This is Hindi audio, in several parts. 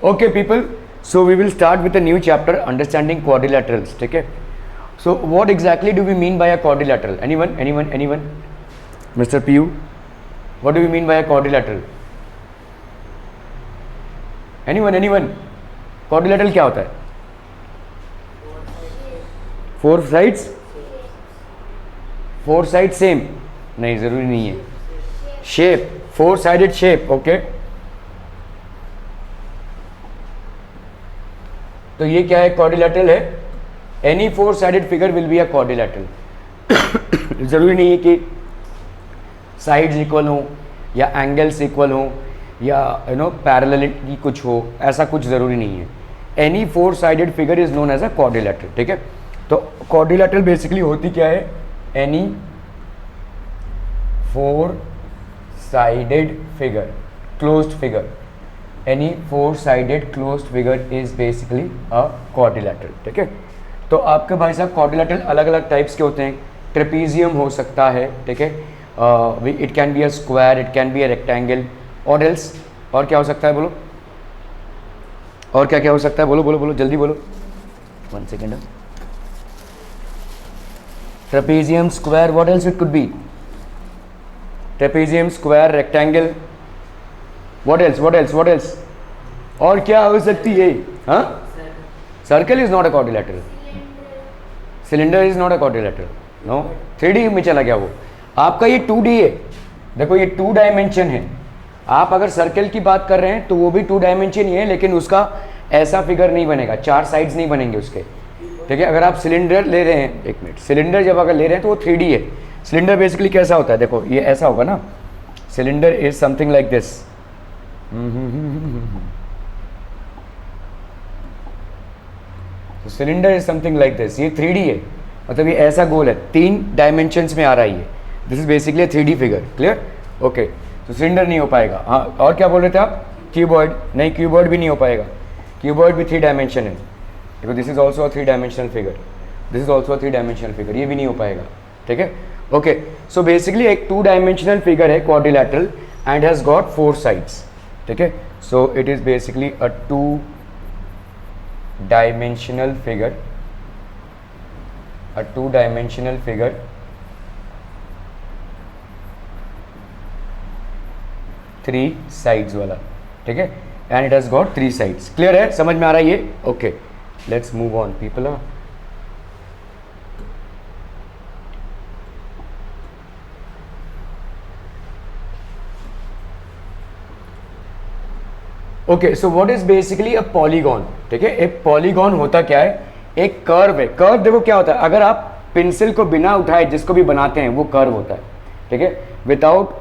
Okay, people. So we will start with a new chapter, understanding quadrilaterals. ठीक है? So what exactly do we mean by a quadrilateral? Anyone? Mr. Piyu, what do we mean by a quadrilateral? Anyone? Quadrilateral क्या होता है? Four sides same? नहीं, जरूरी नहीं है. Shape, four-sided shape, okay? तो ये क्या है? क्वाड्रिलेटरल है. Any four sided figure will be a quadrilateral. जरूरी नहीं है कि साइड्स इक्वल हो या एंगल्स इक्वल हो या पैरेललिटी कुछ हो, ऐसा कुछ जरूरी नहीं है. Any four sided figure is known as a quadrilateral. ठीक है? तो क्वाड्रिलेटरल बेसिकली होती क्या है? Any four sided figure, closed figure. Any four-sided closed figure is basically a quadrilateral. ठीक है? तो आपके भाई साहब quadrilateral अलग अलग टाइप्स के होते हैं. ट्रेपीजियम हो सकता है. ठीक है? It can be a square, it can be a rectangle, और एल्स. और क्या हो सकता है बोलो? और क्या हो सकता है? बोलो जल्दी बोलो. 1 second. Trapezium, square, what else it could be? Trapezium, square, rectangle. What else? और क्या हो सकती है? हाँ? Circle is not a quadrilateral. Cylinder is not a quadrilateral. No, 3D में चला गया वो. आपका ये 2D है. देखो ये 2 डायमेंशन है. आप अगर सर्कल की बात कर रहे हैं तो वो भी 2 डायमेंशन ही है, लेकिन उसका ऐसा फिगर नहीं बनेगा, 4 साइड्स नहीं बनेंगे उसके. ठीक है? अगर आप सिलेंडर ले रहे हैं, 1 मिनट, सिलेंडर जब अगर ले रहे हैं तो वो 3D है. सिलेंडर बेसिकली कैसा होता है? देखो ये ऐसा होगा ना. Cylinder is something like this. तो cylinder is something like this. ये 3D है, मतलब ये ऐसा गोल है, 3 डायमेंशंस में आ रहा है ये. This is basically 3D figure. Clear? Okay. तो सिलेंडर नहीं हो पाएगा. हाँ, और क्या बोल रहे थे आप? क्यूबॉइड. नहीं, क्यूबॉइड भी नहीं हो पाएगा. क्यूबॉइड भी 3 डायमेंशन है. देखो this is also a 3 dimensional figure. This is also a 3 dimensional figure. ये भी नहीं हो पाएगा. ठीक है? ओके. सो बेसिकली एक 2 डायमेंशनल फिगर है quadrilateral and has got 4 sides. ठीक है? सो it is basically a 2 dimensional figure. A 2 dimensional figure. Three sides वाला. ठीक है? And it has got 3 sides. Clear है? समझ में आ रहा है ये? Okay, let's move on people. Okay, so what is basically a polygon. ठीक है? एक पॉलीगॉन होता क्या है? एक कर्व है. कर्व देखो क्या होता है, अगर आप पेंसिल को बिना उठाए जिसको भी बनाते हैं वो कर्व होता है. ठीक है? Without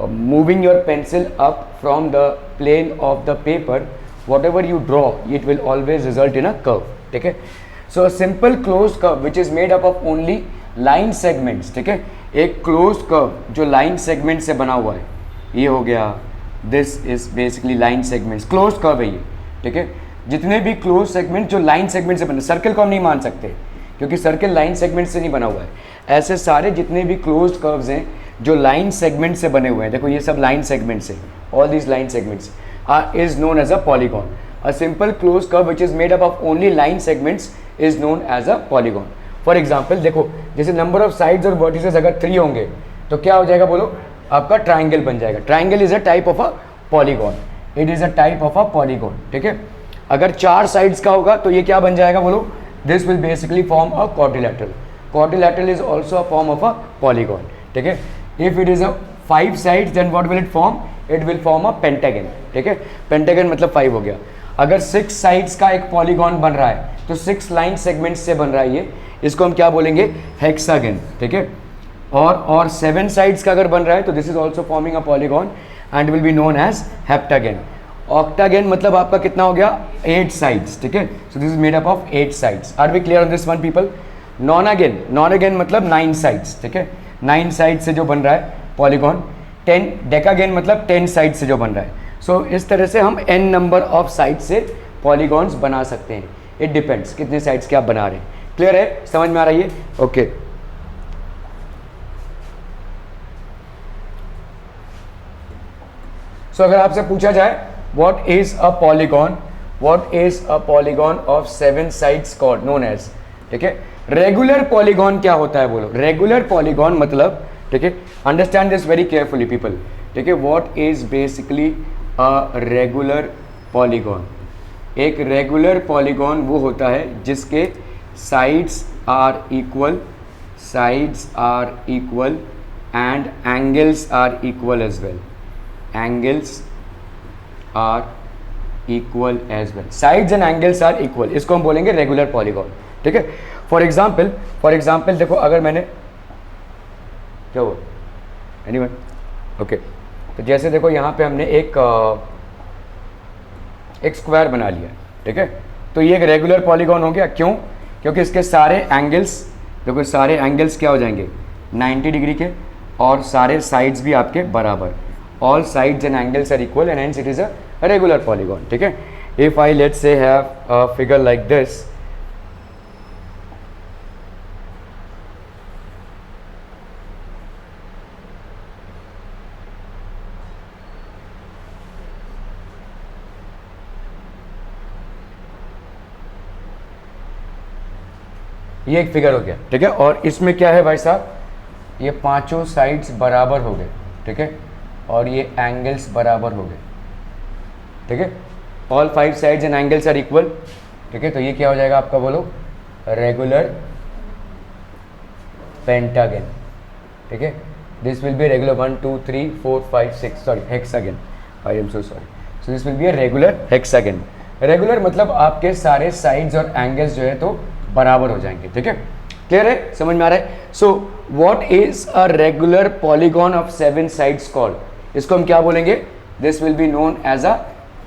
moving your pencil up from the plane of the paper, whatever you draw it will always result in a curve. ठीक है? So a simple close curve which is made up of only line segments. ठीक है? एक क्लोज कर्व जो लाइन सेगमेंट से बना हुआ है, ये हो गया. This is basically line segments. Close curve है ये. ठीक है? जितने भी क्लोज सेगमेंट जो लाइन सेगमेंट से बने, सर्कल को हम नहीं मान सकते क्योंकि सर्कल लाइन सेगमेंट से नहीं बना हुआ है. ऐसे सारे जितने भी क्लोज कर्व्स हैं जो लाइन सेगमेंट से बने हुए हैं, देखो ये सब लाइन सेगमेंट्स हैं. All these line segments is known as a polygon. A simple close curve which is made up of only line segments is known as a polygon. For example देखो, जैसे नंबर ऑफ साइड्स और वर्टिसेस अगर 3 होंगे तो क्या हो जाएगा बोलो? आपका ट्राइंगल बन जाएगा. Triangle is a type of a polygon. It is a type of a polygon. ठीक है? अगर 4 साइड्स का होगा तो ये क्या बन जाएगा बोलो? This will basically form a quadrilateral. Quadrilateral is also a form of a polygon. ठीक है? If it is a 5 sides then what will it form? It will form a pentagon. ठीक है? पेंटागन मतलब 5 हो गया. अगर 6 साइड्स का एक पॉलीगॉन बन रहा है तो 6 लाइन सेगमेंट्स से बन रहा है ये, इसको हम क्या बोलेंगे? हेक्सागन. ठीक है? और 7 साइड्स का अगर बन रहा है तो this is also forming a polygon and will be known as heptagon. Octagon मतलब आपका कितना हो गया? 8 साइड्स. ठीक है? So this is made up of 8 sides. Are we clear on this one people? Nonagon मतलब 9 साइड्स. ठीक है? 9 साइड से जो बन रहा है पॉलीगॉन. 10 डेकागन मतलब 10 साइड से जो बन रहा है. सो इस तरह से हम n नंबर ऑफ साइड से पॉलीगॉन्स बना सकते हैं. इट डिपेंड्स कितने साइड्स के आप बना रहे हैं. क्लियर है? समझ में आ रही है? ओके. सो अगर आपसे पूछा जाए what is a polygon, what is a polygon of 7 sides called known as, ठीक है। रेगुलर पॉलीगॉन क्या होता है बोलो, रेगुलर पॉलीगॉन मतलब, ठीक है, understand this very carefully people, ठीक है। What is basically a regular polygon, एक रेगुलर पॉलीगॉन वो होता है जिसके sides are equal, sides are equal and angles are equal as well, angles are equal as well, sides and angles are equal, इसको हम बोलेंगे रेगुलर पॉलीगॉन, ठीक है। फॉर एग्जाम्पल देखो, अगर मैंने क्या हुआ एनीवन, ओके, तो जैसे देखो यहाँ पे हमने एक स्क्वायर बना लिया, ठीक है, तो ये एक रेगुलर पॉलीगॉन हो गया, क्यों, क्योंकि इसके सारे एंगल्स, देखो सारे एंगल्स क्या हो जाएंगे 90 डिग्री के, और सारे साइड्स भी आपके बराबर, all sides and angles are equal and hence it is a regular polygon, ठीक है। If I let's say have a figure like this, ये एक फिगर हो गया, ठीक है, और इसमें क्या है भाई साहब, ये पांचों साइड्स बराबर हो गए, ठीक है, और ये एंगल्स बराबर हो गए, ठीक है, all 5 sides and angles are equal, ठीक है, तो ये क्या हो जाएगा आपका बोलो, रेगुलर पेंटागन, ठीक है, this will be regular 1 2 3 4 5 6 sorry hexagon, I am so sorry, so this will be a regular hexagon. Regular मतलब आपके सारे साइड्स और एंगल्स जो है तो बराबर हो जाएंगे, ठीक है, क्लियर है, समझ में आ रहा है। So what is a regular polygon of 7 sides called, इसको हम क्या बोलेंगे, this will be known as a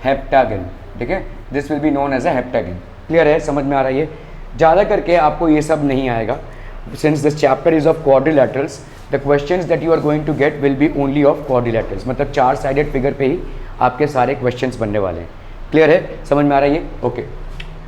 heptagon, ठीक है, this will be known as a heptagon, clear है, समझ में आ रहा है। ये ज़्यादा करके आपको ये सब नहीं आएगा, since this chapter is of quadrilaterals, the questions that you are going to get will be only of quadrilaterals, मतलब 4 साइडेड फिगर पे ही आपके सारे क्वेश्चंस बनने वाले हैं, क्लियर है, समझ में आ रहा है ये, okay.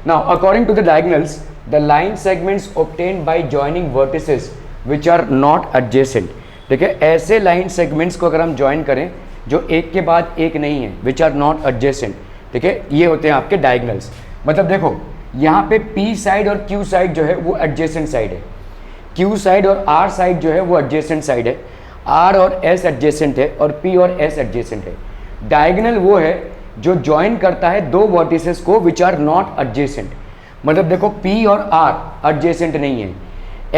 Now according to the diagonals, the line segments obtained by joining vertices which are not adjacent, ठीक है, ऐसे लाइन सेगमेंट्स को अगर हम ज्वाइन करें जो एक के बाद एक नहीं है, which are not adjacent, ठीक है, ये होते हैं आपके डायगोनल्स। मतलब देखो यहाँ पे P साइड और Q साइड जो है वो एडजेसेंट साइड है, Q साइड और R साइड जो है वो एडजेसेंट साइड है, R और S एडजेसेंट है और P और S एडजेसेंट है। डायगोनल वो है जो ज्वाइन करता है दो वर्टिसेस को विच आर नॉट एडजेसेंट, मतलब देखो P और R एडजेसेंट नहीं है,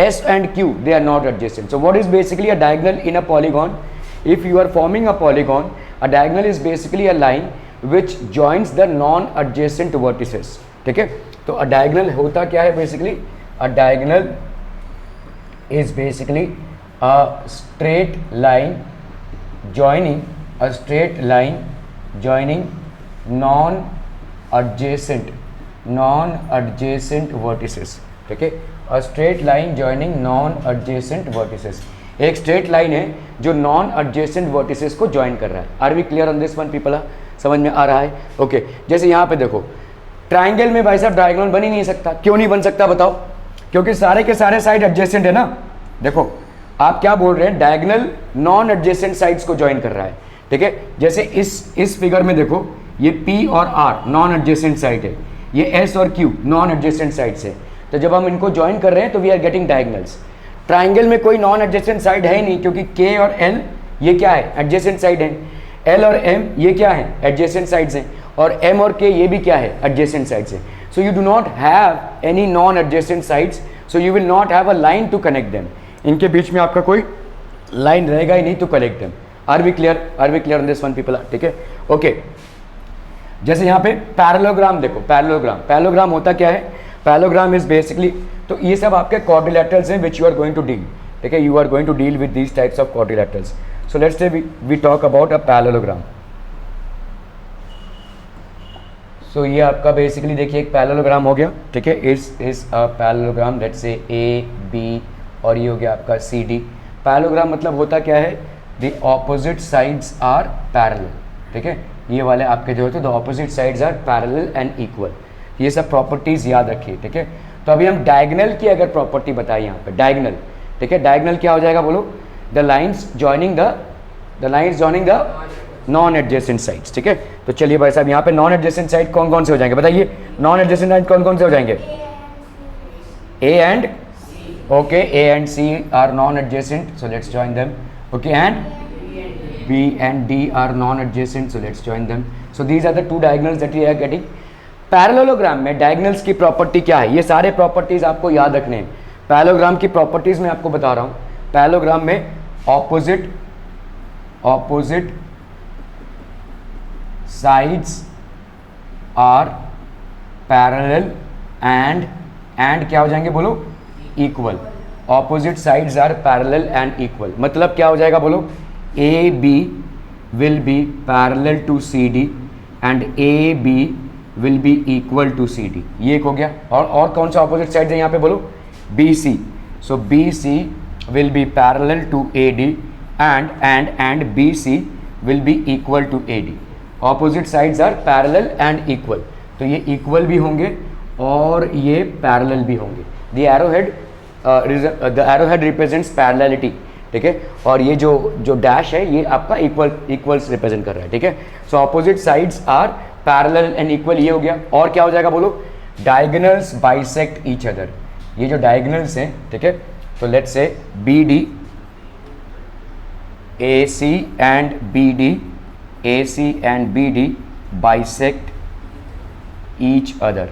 S and Q they are not adjacent. So what is basically a diagonal in a polygon? If you are forming a polygon, a diagonal is basically a line which joins the non-adjacent vertices, ठीक है। तो a diagonal होता क्या है basically? A diagonal is basically a straight line joining non-adjacent vertices, ठीक है, a straight line joining non-adjacent vertices, एक स्ट्रेट लाइन है जो नॉन एडजेसेंट वर्टिसेस को ज्वाइन कर रहा है। Are we clear on this one people, समझ में आ रहा है, ओके। जैसे यहाँ पे देखो ट्राइंगल में भाई साहब डायगोनल बन ही नहीं सकता, क्यों नहीं बन सकता बताओ, क्योंकि सारे के सारे साइड एडजेसेंट है ना। देखो आप क्या बोल रहे हैं, डायगोनल नॉन एडजेसेंट साइड्स को ज्वाइन कर रहा है, ठीक है। जैसे इस फिगर में देखो ये P और R नॉन एडजेसेंट साइड है, ये S और Q नॉन एडजेसेंट साइड्स है, तो जब हम इनको ज्वाइन कर रहे हैं तो we are getting diagonals. Triangle में कोई नॉन एडजेसेंट साइड है ही नहीं, क्योंकि K और L ये क्या है, एडजेसेंट साइड है, L और M ये क्या है, एडजेसेंट साइड्स हैं, और M और K ये भी क्या है, एडजेसेंट साइड्स हैं। So you do not have any non adjacent sides, so you will not have a line to connect them, इनके बीच में आपका कोई लाइन रहेगा ही नहीं to connect them. Are we clear on this one people, ठीक है, ओके। जैसे यहाँ पे पैरेललोग्राम देखो, पैरेललोग्राम होता क्या है, पैरेललोग्राम इज बेसिकली, तो ये सब आपके क्वाड्रिलैटरल्स हैं which you are going to deal, ठीक है, you are going to deal with these types of quadrilaterals. So let's say we talk about a parallelogram. So ये आपका बेसिकली देखिए एक पैरेललोग्राम हो गया, ठीक है, is a parallelogram, let's say AB और ये हो गया आपका CD। पैरेललोग्राम मतलब होता क्या है, the opposite sides are parallel, ठीक है, ये वाले आपके जो होते हैं the opposite sides are parallel and equal, ये सब प्रॉपर्टीज याद रखिए, ठीक है। तो अभी हम डायगोनल की अगर प्रॉपर्टी बताएं यहाँ पे, डायगोनल, ठीक है, डायगोनल क्या हो जाएगा बोलो, the lines joining the non adjacent sides, ठीक है। तो चलिए भाई साहब यहाँ पे नॉन एडजेसेंट साइड कौन कौन से हो जाएंगे बताइए, नॉन एडजेसेंट साइड कौन कौन से हो जाएंगे, A and okay, A and C are non adjacent, so let's join them, okay, and B and D are non-adjacent, so let's join them. So these are the two diagonals that we are getting. Parallelogram में डायगोनल्स की प्रॉपर्टी क्या है, ये सारे प्रॉपर्टीज आपको याद रखने हैं। पैरेललोग्राम की प्रॉपर्टीज मैं आपको बता रहा हूँ। पैरेललोग्राम में opposite sides are parallel and क्या हो जाएंगे बोलो, equal. Opposite sides are parallel and equal, मतलब क्या हो जाएगा बोलो, AB will be parallel to CD and AB will be equal to CD, ये एक हो गया। और कौन सा ऑपोजिट साइड है यहाँ पे बोलो, BC, so BC will be parallel to AD and BC will be equal to AD। Opposite sides are parallel and equal, तो ये इक्वल भी होंगे और ये पैरेलल भी होंगे। द एरोहेड रिप्रेजेंट्स पैरेललिटी, ठीक है, और ये जो डैश है ये आपका इक्वल्स रिप्रेजेंट कर रहा है, ठीक है। So opposite sides are parallel and equal, ये हो गया। और क्या हो जाएगा बोलो, डायगोनल्स बाइसेक्ट ईच अदर, ये जो डायगोनल्स हैं, ठीक है, तो लेट्स से BD AC and BD bisect each other.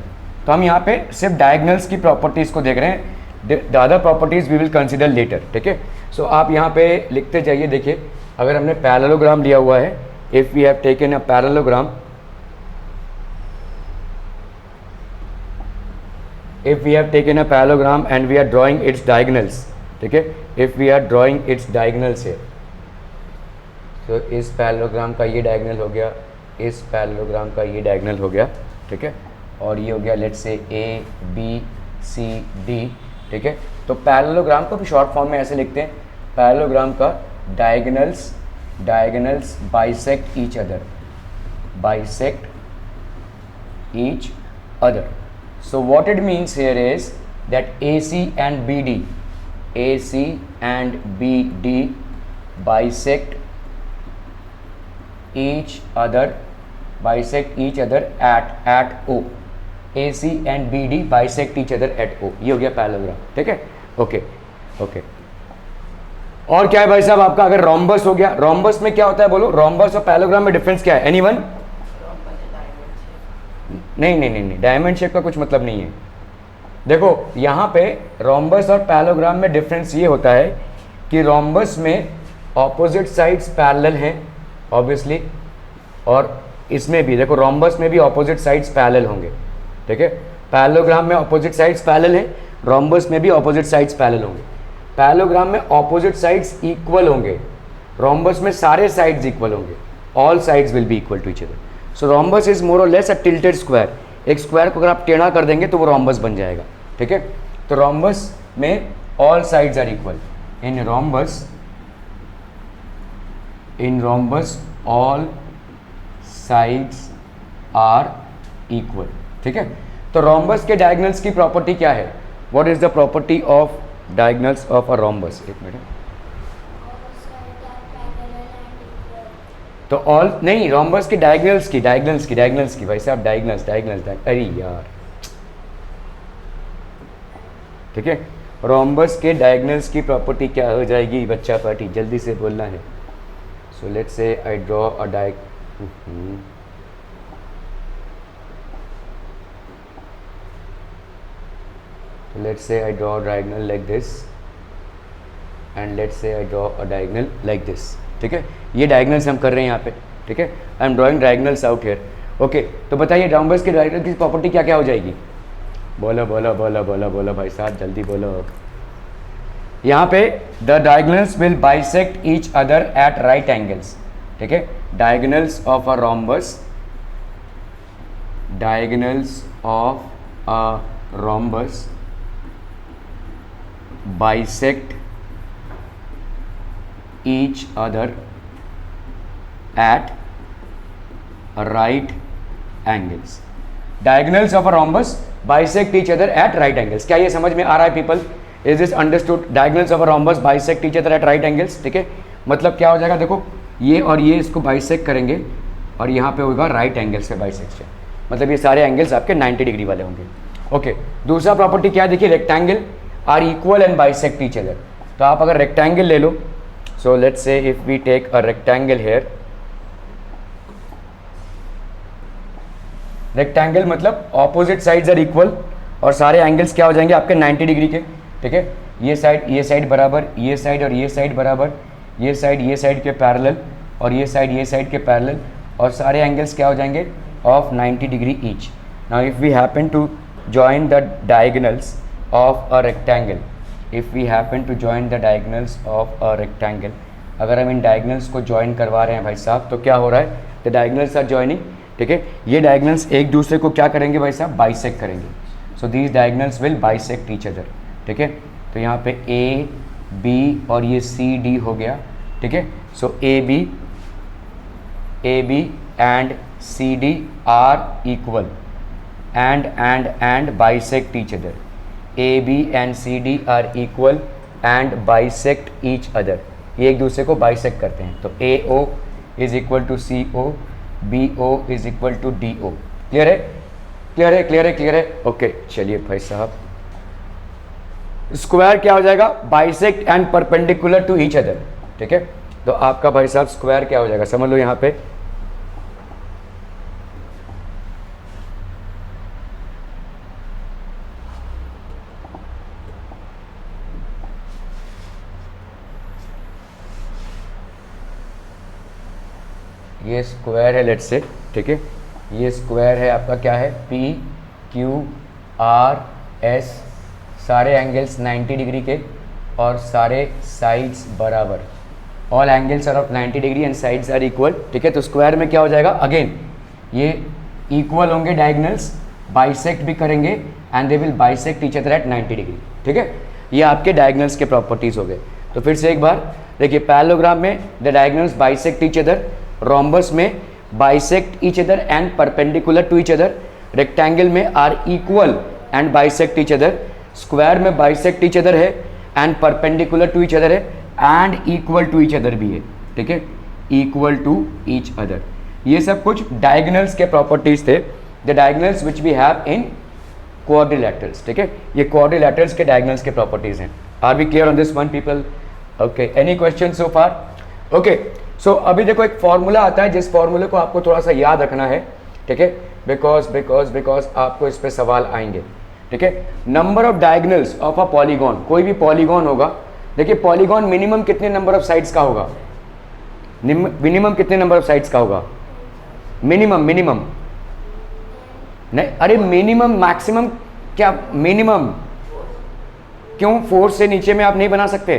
तो हम यहाँ पे सिर्फ डायगोनल्स की प्रॉपर्टीज को देख रहे हैं, the other properties we will consider later, ठीक है। सो आप यहाँ पे लिखते जाइए। देखिए अगर हमने पैरेललोग्राम लिया हुआ है, if we have taken a parallelogram, if we have taken a parallelogram and we are drawing its diagonals, ठीक है, if we are drawing its diagonals here, तो इस पैरेललोग्राम का ये डायगोनल हो गया, इस पैरेललोग्राम का ये डायगोनल हो गया, ठीक है, और ये हो गया लेट्स से ABCD, ठीक है। तो पैरेललोग्राम को भी शॉर्ट फॉर्म में ऐसे लिखते हैं, पैरेललोग्राम का diagonals bisect each other. So what it means here is that AC and BD bisect each other at O। AC and BD bisect each other at O, ये हो गया पैरेललोग्राम, ठीक है, ओके। और क्या है भाई साहब आपका, अगर रोम्बस हो गया, रोम्बस में क्या होता है बोलो, रोम्बस और पैरेललोग्राम में डिफरेंस क्या है, एनीवन? नहीं, डायमंड शेप का कुछ मतलब नहीं है। देखो यहाँ पे रोम्बस और पैरेललोग्राम में डिफरेंस ये होता है कि रोम्बस में ऑपोजिट साइड्स पैरेलल हैं ऑब्वियसली, और इसमें भी देखो रोम्बस में भी ऑपोजिट साइड्स पैरेलल होंगे, ठीक है। पैरेललोग्राम में ऑपोजिट साइड्स पैरेलल हैं, रोम्बस में भी ऑपोजिट साइड्स पैरेलल होंगे। पैरेललोग्राम में ऑपोजिट साइड्स इक्वल होंगे, रोम्बस में सारे साइड्स इक्वल होंगे, all sides will be equal to each other. So rhombus is more और लेस अ टिल्टेड स्क्वायर, एक स्क्वायर को अगर आप टेढ़ा कर देंगे तो वो रोम्बस बन जाएगा, ठीक है। तो रोम्बस में all sides are equal, in rhombus all sides are equal, ठीक है। तो रोम्बस के डायगोनल्स की प्रॉपर्टी क्या है, what is the property of diagonals of a rhombus, एक मिनट। तो ऑल नहीं, रोम्बस के डायगोनल्स की भाई साहब, डायगोनल्स, अरे यार, ठीक है। रोम्बस के डायगोनल्स की प्रॉपर्टी क्या हो जाएगी बच्चा पार्टी, जल्दी से बोलना है। सो लेट्स से I draw a let's say I draw a diagonal like this and let's say I draw a diagonal like this, ठीक है। ये डायगोनल्स हम कर रहे हैं यहाँ पे, ठीक है, I am drawing diagonals out here, okay. तो बताइए रोम्बस के डायगोनल की प्रॉपर्टी क्या क्या हो जाएगी, बोलो भाई साहब, जल्दी बोलो। यहाँ पे the diagonals will bisect each other at right angles, ठीक है। Diagonals of a rhombus bisect each other at right angles। diagonals of a rhombus bisect each other at right angles। क्या ये समझ में आ रहा है people, is this understood? diagonals of a rhombus bisect each other at right angles, ठीक है। मतलब क्या हो जाएगा, देखो ये और ये इसको बाइसेक्ट करेंगे और यहाँ पे होगा राइट एंगल्स पे बाइसेक्शन, मतलब ये सारे एंगल्स आपके 90 डिग्री वाले होंगे। ओके, दूसरा प्रॉपर्टी क्या है देखिए, rectangle are equal and bisect each other. तो आप अगर रेक्टेंगल ले लो, so let's say if we take a rectangle here, rectangle मतलब ऑपोजिट साइड्स आर इक्वल और सारे एंगल्स क्या हो जाएंगे आपके 90 डिग्री के, ठीक है। ये साइड बराबर, ये साइड और ये साइड बराबर, ये साइड के पैरेलल और ये साइड के पैरेलल, और सारे एंगल्स क्या हो जाएंगे of 90 degree each. Now if we happen to join the diagonals of a rectangle, if we happen to join the diagonals of a rectangle, अगर हम इन डायगोनल्स को जॉइन करवा रहे हैं भाई साहब, तो क्या हो रहा है, द डायगोनल्स आर जॉइनिंग, ठीक है। ये डायगोनल्स एक दूसरे को क्या करेंगे भाई साहब, बाइसेक्ट करेंगे। So these diagonals will bisect each other, ठीक है। तो यहाँ पे ए बी और ये सी डी हो गया, ठीक है। So A B and C D are equal and bisect each other, A B and C D are equal and bisect each other, ये एक दूसरे को बाइसेक्ट करते हैं। तो A O is equal to C O, B O is equal to D O. Clear है, क्लियर है, क्लियर है, क्लियर है। ओके, चलिए भाई साहब, स्क्वायर क्या हो जाएगा, bisect and perpendicular to each other, ठीक है। तो आपका भाई साहब स्क्वायर क्या हो जाएगा, समझ लो यहाँ पे, ये स्क्वायर है लेट्स से, ठीक है। ये स्क्वायर है आपका, क्या है, पी क्यू आर एस, सारे एंगल्स 90 डिग्री के और सारे साइड्स बराबर, all angles are of 90 degree and sides are equal, ठीक है। तो स्क्वायर में क्या हो जाएगा, अगेन ये इक्वल होंगे डायगोनल्स, बाइसेक्ट भी करेंगे and they will bisect each other at 90 degree, ठीक है। ये आपके डायगोनल्स के प्रॉपर्टीज हो गए। तो फिर से एक बार देखिए, पैरेललोग्राम में the diagonals bisect each other, rhombus में bisect each other and perpendicular to each other, rectangle में are equal and bisect each other, square में बाइसेक्ट ईच अदर है and perpendicular to each other है and equal to each other भी है, ठीक है, इक्वल टू ईच अदर। ये सब कुछ डायगोनल्स के प्रॉपर्टीज थे, the diagonals which we have in quadrilaterals, ठीक है। ये क्वाड्रिलैटरल्स के डायगोनल्स के प्रॉपर्टीज हैं। Are we clear on this one people? Okay, any question so far? Okay, so अभी देखो एक फॉर्मूला आता है, जिस फॉर्मूले को आपको थोड़ा सा याद रखना है, ठीक है, बिकॉज आपको इस पे सवाल आएंगे, ठीक है। Number of diagonals of a polygon, कोई भी पॉलीगॉन होगा, देखिए पॉलीगॉन मिनिमम कितने नंबर ऑफ साइड्स का होगा, मिनिमम कितने नंबर ऑफ साइड्स का होगा, मिनिमम नहीं, अरे मिनिमम, मैक्सिमम क्या, मिनिमम क्यों, 4 से नीचे में आप नहीं बना सकते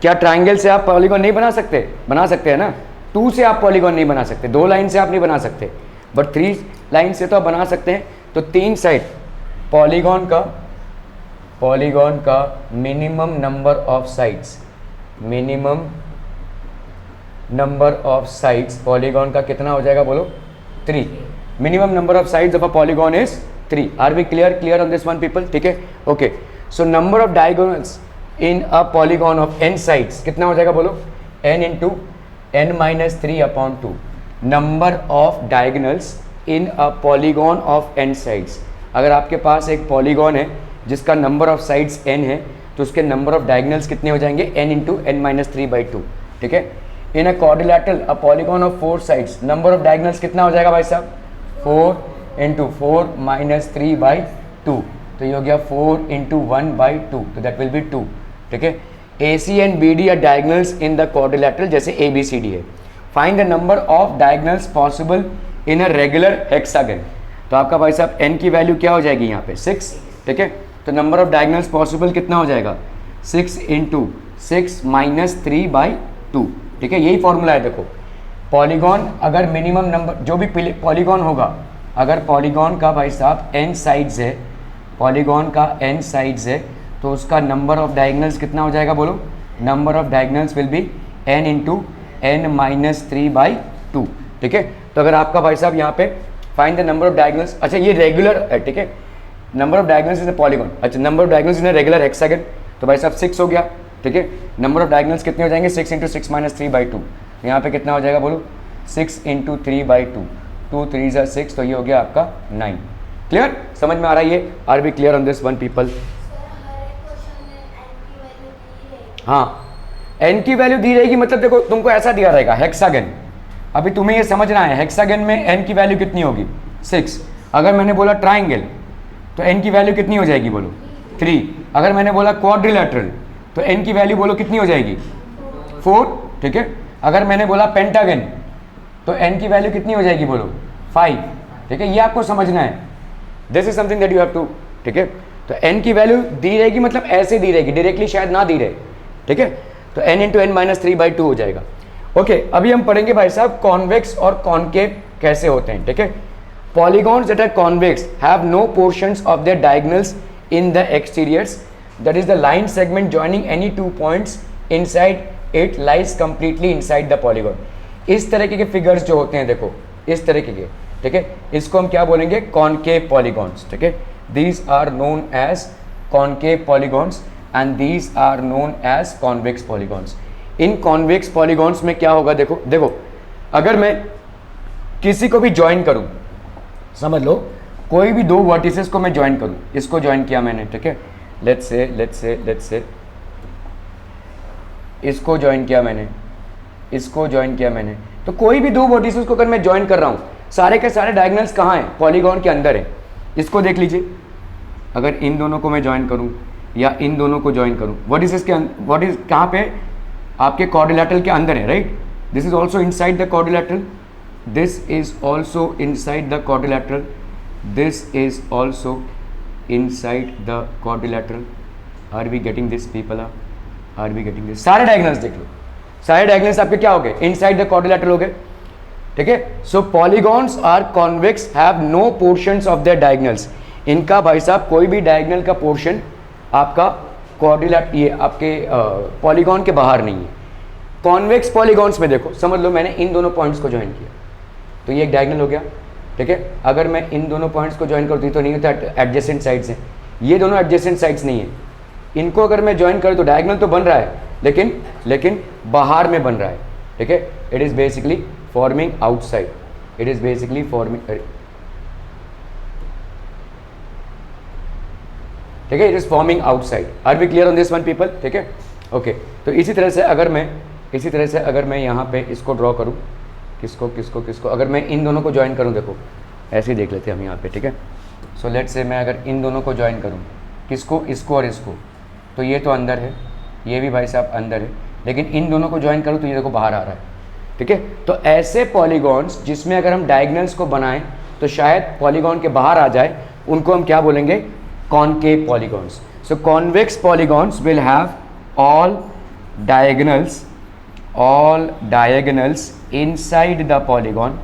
क्या? ट्राइंगल से आप पॉलीगॉन नहीं बना सकते? बना सकते हैं ना। 2 से आप पॉलीगॉन नहीं बना सकते, 2 लाइन से आप नहीं बना सकते, बट 3 लाइन से तो आप बना सकते हैं। तो 3 साइड पॉलीगॉन का minimum number of sides, minimum number of sides polygon का कितना हो जाएगा बोलो? 3। Minimum number of sides of a polygon is 3। Are we clear on this one people? ठीक है, okay. So number of diagonals in a polygon of n sides कितना हो जाएगा बोलो? n into n minus 3/2 number of diagonals in a polygon of n sides. अगर आपके पास एक पॉलीगॉन है जिसका नंबर ऑफ साइड्स n है, तो उसके नंबर ऑफ डायगोनल्स कितने हो जाएंगे? n इंटू n माइनस 3/2, ठीक है। In a quadrilateral a polygon of 4 sides, number of diagonals कितना हो जाएगा भाई साहब? 4 इंटू 4 माइनस 3/2, तो ये हो गया 4 इंटू 1/2, तो दैट विल बी 2, ठीक है। A C and B D are diagonals in the quadrilateral, जैसे ए बी सी डी है। Find the number of diagonals possible in a regular hexagon. तो आपका भाई साहब n की वैल्यू क्या हो जाएगी यहाँ पे? 6, ठीक है। तो नंबर ऑफ डायगोनल्स पॉसिबल कितना हो जाएगा? 6 इंटू 6 माइनस 3/2, ठीक है। यही फॉर्मूला है। देखो पॉलीगॉन अगर मिनिमम नंबर, जो भी पॉलीगॉन होगा, अगर पॉलीगॉन का भाई साहब n साइड्स है, पॉलीगॉन का n साइड्स है, तो उसका नंबर ऑफ डायगोनल्स कितना हो जाएगा बोलो? Number of diagonals will be n into n minus 3/2, ठीक है। तो अगर आपका भाई साहब यहाँ पे find the number of diagonals, अच्छा ये रेगुलर है, ठीक है। Number of diagonals in a polygon, अच्छा number of diagonals in a regular hexagon, तो भाई साहब 6 हो गया, ठीक है। नंबर ऑफ डायगोनल्स कितने हो जाएंगे? 6 इंटू 6 माइनस 3/2, यहाँ पे कितना हो जाएगा बोलो, 6 इंटू 3/2, 2 3 ज़ा 6, तो ये हो गया आपका 9। क्लियर, समझ में आ रहा है ये? Are be clear on this one people? हाँ, एन की वैल्यू दी रहेगी, मतलब देखो तुमको ऐसा दिया रहेगा हेक्सागन। अभी तुम्हें ये समझना है हेक्सागन में एन की वैल्यू कितनी होगी, 6। अगर मैंने बोला ट्राइंगल तो एन की वैल्यू कितनी हो जाएगी बोलो, 3। अगर मैंने बोला क्वाड्रिलेटरल तो एन की वैल्यू बोलो कितनी हो जाएगी, 4। ठीक है, अगर मैंने बोला पेंटागन तो एन की वैल्यू कितनी हो जाएगी बोलो, 5। ठीक है, ये आपको समझना है, this is something that you have to. ठीक है, तो एन की वैल्यू दी रहेगी, मतलब ऐसे दी रहेगी, डायरेक्टली शायद ना दी रहे। ठीक है, तो n इंटू एन माइनस 3/2 हो जाएगा। ओके, अभी हम पढ़ेंगे भाई साहब कॉन्वेक्स और कॉन्केव कैसे होते हैं। ठीक है, polygons that are convex have no portions of their diagonals in the exteriors, that is the line segment joining any 2 points inside it lies completely inside the polygon. इस तरीके के फिगर्स जो होते हैं देखो, इस तरीके के, ठीक है, इसको हम क्या बोलेंगे, कॉन्केव पॉलीगॉन्स। ठीक है, these are known as concave polygons and these are known as convex polygons। इन convex polygons में क्या होगा, देखो देखो, अगर मैं किसी को भी ज्वाइन करूं, समझ लो कोई भी 2 वर्टिसेस को मैं ज्वाइन करूं, इसको ज्वाइन किया मैंने, ठीक है, लेट्स से इसको ज्वाइन किया मैंने, इसको ज्वाइन किया मैंने, तो कोई भी 2 वर्टिसेस को अगर मैं ज्वाइन कर रहा हूं, सारे के सारे डायगोनल्स कहाँ हैं, पॉलीगॉन के अंदर है। इसको देख लीजिए, अगर इन दोनों को मैं ज्वाइन करूं या इन दोनों को ज्वाइन करूं, व्हाट इज कहाँ पे, आपके क्वाड्रिलेटरल के अंदर है, right. This is also inside the quadrilateral, this is also inside the quadrilateral, this is also inside the quadrilateral. Are we getting this people, are we getting this? सारे डायगोनल्स देख लो, सारे डायगोनल्स आपके क्या हो गए, इनसाइड द क्वाड्रिलेटरल हो गए। ठीक है, so polygons are convex, have no portions of their diagonals. इनका भाई साहब कोई भी डायगोनल का पोर्शन आपका क्वाड्रिलेट, ये आपके पॉलीगॉन के बाहर नहीं है। कॉन्वेक्स पॉलीगॉन्स में देखो, समझ लो मैंने इन दोनों पॉइंट्स को ज्वाइन किया तो ये एक डायगोनल हो गया। ठीक है, अगर मैं इन दोनों पॉइंट्स को ज्वाइन करती तो नहीं होता, एडजेसेंट साइड्स हैं, ये दोनों एडजेसेंट साइड्स नहीं है। इनको अगर मैं ज्वाइन करूँ तो डायगोनल तो बन रहा है, लेकिन बाहर में बन रहा है। ठीक है, it is basically forming outside, it is basically forming, ठीक है, it is forming outside. Are we clear on this one people? ठीक है, ओके। तो इसी तरह से अगर मैं यहाँ पे इसको ड्रॉ करूँ, किसको अगर मैं इन दोनों को ज्वाइन करूँ, देखो ऐसे ही देख लेते हैं हम यहाँ पे। ठीक है, सो लेट्स से मैं अगर इन दोनों को ज्वाइन करूँ, किसको, इसको और इसको, तो ये तो अंदर है, ये भी भाई साहब अंदर है, लेकिन इन दोनों को ज्वाइन करूँ तो ये देखो बाहर आ रहा है। ठीक है, तो ऐसे पॉलीगॉन्स जिसमें अगर हम डायगोनल्स को बनाएं तो शायद पॉलीगॉन के बाहर आ जाए, उनको हम क्या बोलेंगे, concave polygons। So convex polygons will have all diagonals inside the polygon।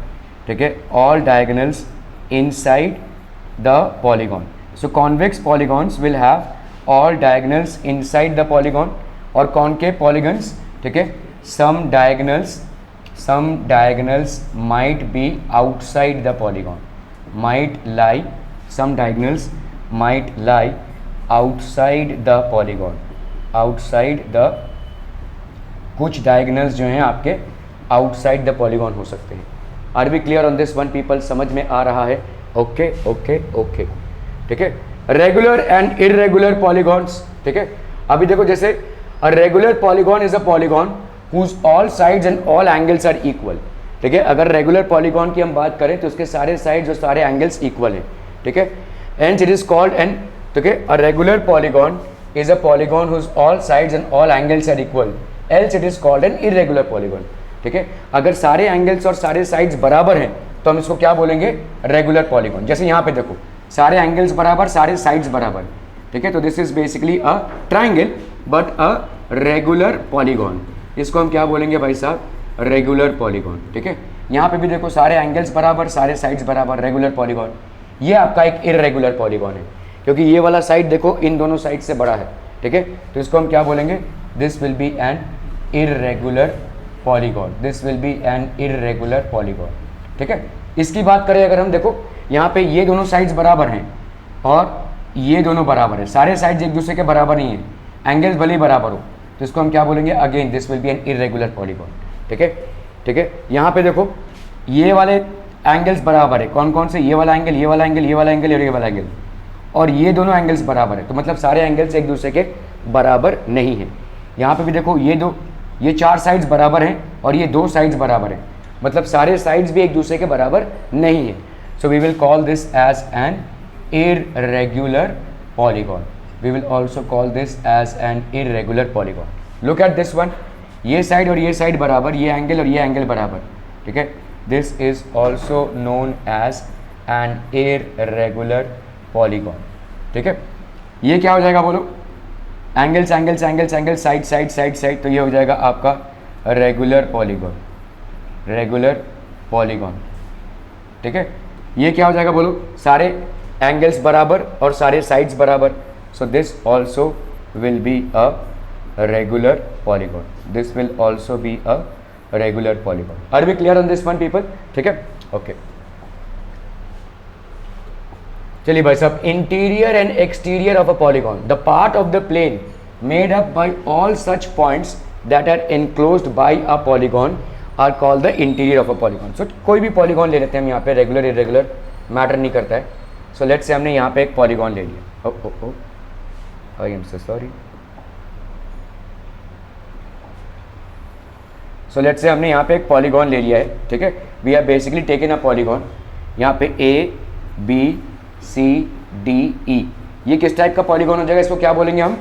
ठीक है, all diagonals inside the polygon। So convex polygons will have all diagonals inside the polygon, और concave polygons, ठीक है, some diagonals might be outside the polygon, some diagonals might lie outside the polygon, कुछ डायगोनल्स जो हैं आपके आउटसाइड द पॉलीगॉन हो सकते हैं। Are we clear on this one people? समझ में आ रहा है? ओके ओके ओके, ठीक है। रेगुलर एंड इररेगुलर पॉलीगॉन्स, ठीक है। अभी देखो, जैसे a regular polygon is a polygon whose all sides and all angles are equal. ठीक है, अगर रेगुलर पॉलीगॉन की हम बात करें तो उसके सारे साइड्स और सारे एंगल्स इक्वल हैं। ठीक है, hence it is called an, okay, a regular polygon is a polygon whose all sides and all angles are equal, else it is called an irregular polygon। ठीक है, अगर सारे एंगल्स और सारे साइड्स बराबर हैं तो हम इसको क्या बोलेंगे, रेगुलर पॉलीगॉन। जैसे यहाँ पे देखो, सारे एंगल्स बराबर, सारे साइड्स बराबर। ठीक है, तो this is basically a triangle but a regular polygon. इसको हम क्या बोलेंगे भाई साहब, रेगुलर पॉलीगॉन। ठीक है, यहाँ पे भी देखो, सारे एंगल्स बराबर, सारे साइड्स बराबर, रेगुलर पॉलीगॉन। ये आपका एक इररेगुलर पॉलीगॉन है, क्योंकि ये वाला साइड देखो इन दोनों साइड से बड़ा है। ठीक है, तो इसको हम क्या बोलेंगे, this will be an irregular polygon, this will be an irregular polygon. ठीक है, इसकी बात करें अगर हम, देखो यहाँ पे ये दोनों साइड्स बराबर हैं और ये दोनों बराबर है, सारे साइड्स एक दूसरे के बराबर नहीं है, एंगल्स भले ही बराबर हो, तो इसको हम क्या बोलेंगे, again this will be an irregular polygon. ठीक है, ठीक है। यहाँ पे देखो ये वाले एंगल्स बराबर है, कौन कौन से, ये वाला एंगल, ये वाला एंगल, ये वाला एंगल और ये वाला एंगल, और ये दोनों एंगल्स बराबर है, तो मतलब सारे एंगल्स एक दूसरे के बराबर नहीं है। यहाँ पे भी देखो ये 4 साइड्स बराबर हैं और ये 2 साइड्स बराबर हैं, मतलब सारे साइड्स भी एक दूसरे के बराबर नहीं है। So we will call this as an irregular polygon. We will also call this as an irregular polygon. Look at this one, ये साइड और ये साइड बराबर, ये एंगल और ये एंगल बराबर, ठीक है। This is also known as an irregular polygon, ठीक है। ये क्या हो जाएगा बोलो, angles angles angles angles, side side side side, तो ये हो जाएगा आपका रेगुलर पॉलीगॉन, रेगुलर पॉलीगॉन, ठीक है। ये क्या हो जाएगा बोलो, सारे एंगल्स बराबर और सारे साइड्स बराबर, so this also will be a regular polygon, this will also be a regular polygon. Are we clear on this one people, ठीक है, ओके। चलिए भाई साहब, interior and exterior of a polygon, the part of the plane made up by all such points that are enclosed by a polygon are called the interior of a polygon. So कोई भी पॉलीगॉन ले लेते हैं हम यहाँ पे, रेगुलर इरेगुलर मैटर नहीं करता है। सो लेट्स से हमने यहाँ पे एक पॉलीगॉन ले लिया, I am so sorry. So let's से हमने यहाँ पे एक पॉलीगॉन ले लिया है, ठीक है। We are basically taken a polygon, यहाँ पे ए बी सी डी ई, ये किस टाइप का पॉलीगॉन हो जाएगा, इसको क्या बोलेंगे हम,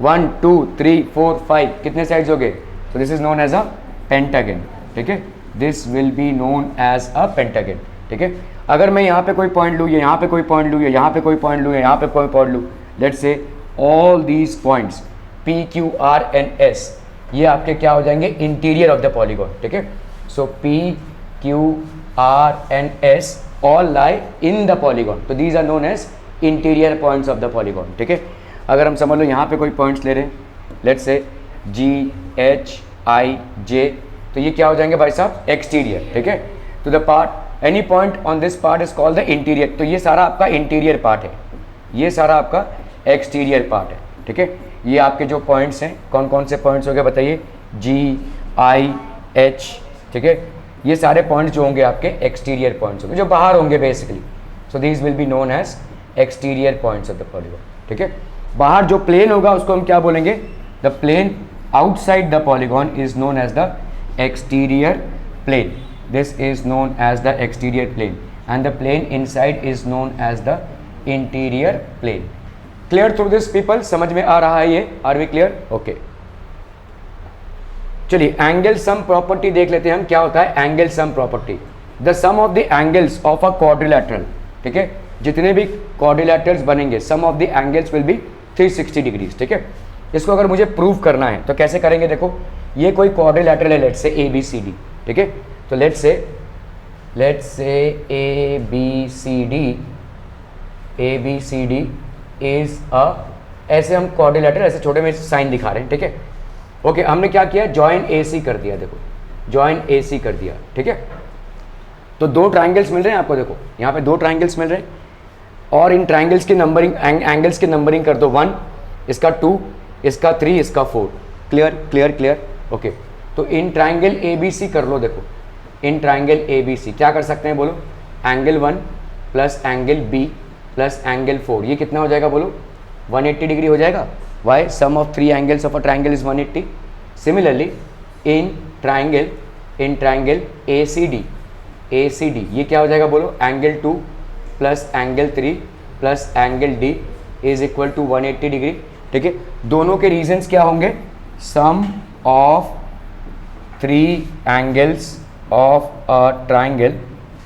1 2 3 4 5, कितने साइड्स हो गए, तो this is known as a pentagon, ठीक है। This will be known as a pentagon, ठीक है। अगर मैं यहाँ पे कोई पॉइंट लूँ, यहाँ पे कोई पॉइंट लूँ, यहाँ पे कोई पॉइंट लूँ, यहाँ पे कोई पॉइंट लूँ, let's say all these points P Q R and S, ये आपके क्या हो जाएंगे, इंटीरियर ऑफ द पॉलीगॉन, ठीक है। So P Q R and S all lie in the polygon, तो these are known as interior points of the polygon, ठीक है। अगर हम समझ लो यहाँ पे कोई पॉइंट्स ले रहे हैं, let's say G H I J, तो ये क्या हो जाएंगे भाई साहब, एक्सटीरियर, ठीक है। तो the part, any point on this part is called the interior, तो ये सारा आपका इंटीरियर पार्ट है, ये सारा आपका एक्सटीरियर पार्ट है, ठीक है। ये आपके जो पॉइंट्स हैं, कौन कौन से पॉइंट्स हो गए बताइए, G I H, ठीक है। ये सारे पॉइंट्स जो होंगे आपके एक्सटीरियर पॉइंट्स होंगे, जो बाहर होंगे basically, so these will be known as exterior points of the polygon, ठीक है। बाहर जो प्लेन होगा उसको हम क्या बोलेंगे, the plane outside the polygon is known as the exterior plane, this is known as the exterior plane, and the plane inside is known as the interior plane. Clear through this people, समझ में आ रहा है ये, आर वी क्लियर, ओके। चलिए एंगल सम प्रॉपर्टी देख लेते हैं हम, क्या होता है angle sum property, the sum of the angles of a quadrilateral, ठीक है। जितने भी क्वाड्रिलैटरल्स बनेंगे, sum of the angles will be 360 degrees, ठीक है। इसको अगर मुझे प्रूव करना है तो कैसे करेंगे, देखो ये कोई क्वाड्रिलैटरल है, let's say A B C D, ठीक है। तो let's say A B C D is a, ऐसे हम क्वाड्रिलैटरल ऐसे छोटे में साइन दिखा रहे हैं, ठीक है। ओके हमने क्या किया, जॉइन ए सी कर दिया, देखो जॉइन ए सी कर दिया, ठीक है। तो 2 ट्राइंगल्स मिल रहे हैं आपको, देखो यहाँ पे 2 ट्राइंगल्स मिल रहे हैं, और इन ट्राइंगल्स की नंबरिंग, एंगल्स की नंबरिंग कर दो, 1, इसका 2, इसका 3, इसका 4, क्लियर क्लियर क्लियर, ओके। तो इन ट्राइंगल ए बी सी कर लो, देखो इन ट्राइंगल ए बी सी क्या कर सकते हैं बोलो, angle 1 plus angle B plus angle 4, ये कितना हो जाएगा बोलो, 180 डिग्री हो जाएगा। Why? Sum of 3 angles of a triangle is 180. Similarly, in triangle ACD, ये क्या हो जाएगा बोलो, angle 2 plus angle 3 plus angle D is equal to 180 degree, ठीक है। दोनों के रीजन्स क्या होंगे, sum of 3 angles of a triangle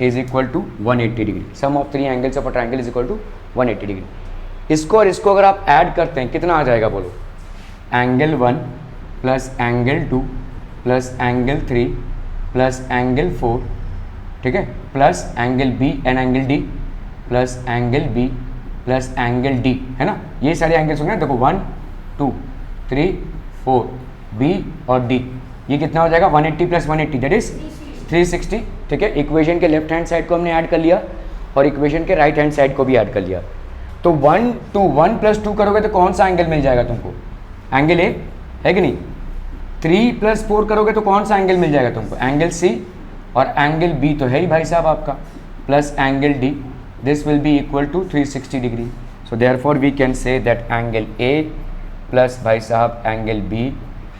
is equal to 180 degree, sum of 3 angles of a triangle is equal to 180 degree. इसको और इसको अगर आप ऐड करते हैं कितना आ जाएगा बोलो, angle 1 plus angle 2 plus angle 3 plus angle 4, ठीक है, plus angle B and angle D plus angle B plus angle D, है ना। ये सारे एंगल्स होंगे, देखो 1 2 3 4 बी और डी, ये कितना हो जाएगा 180 प्लस 180 दैट इज 360, ठीक है। इक्वेशन के लेफ्ट हैंड साइड को हमने ऐड कर लिया और इक्वेशन के राइट हैंड साइड को भी ऐड कर लिया। तो 1 2 1 प्लस 2 करोगे तो कौन सा एंगल मिल जाएगा तुमको, एंगल ए है कि नहीं, 3 + 4 करोगे तो कौन सा एंगल मिल जाएगा तुमको? एंगल सी, और एंगल बी तो है ही भाई साहब आपका, plus angle D, this will be equal to 360 degree. So therefore we can say that angle A plus भाई साहब एंगल बी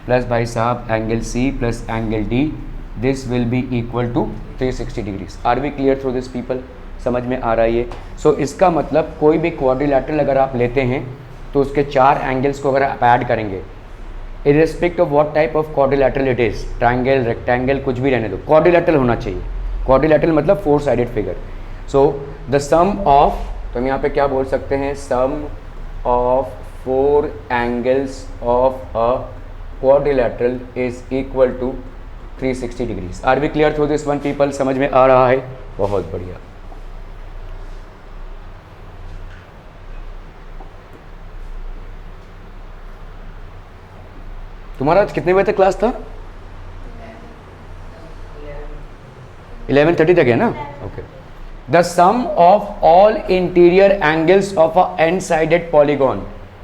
प्लस भाई साहब angle C plus angle D, this will be equal to 360 degrees. Are we clear through this people? समझ में आ रहा है ये? सो इसका मतलब कोई भी क्वाड्रिलैटरल अगर आप लेते हैं तो उसके 4 एंगल्स को अगर आप ऐड करेंगे, irrespective of what type of quadrilateral it is, triangle, rectangle, कुछ भी रहने दो, क्वाड्रिलैटरल होना चाहिए. क्वाड्रिलैटरल मतलब 4 sided figure. So the sum of, तो हम यहाँ पे क्या बोल सकते हैं, sum of 4 angles of a quadrilateral is equal to 360 degrees. Are we clear through this one people? समझ में आ रहा है? बहुत बढ़िया. तुम्हारा आज कितने बजे तक क्लास था? 11:30 तक है ना? Okay. The sum of all interior angles of a n sided polygon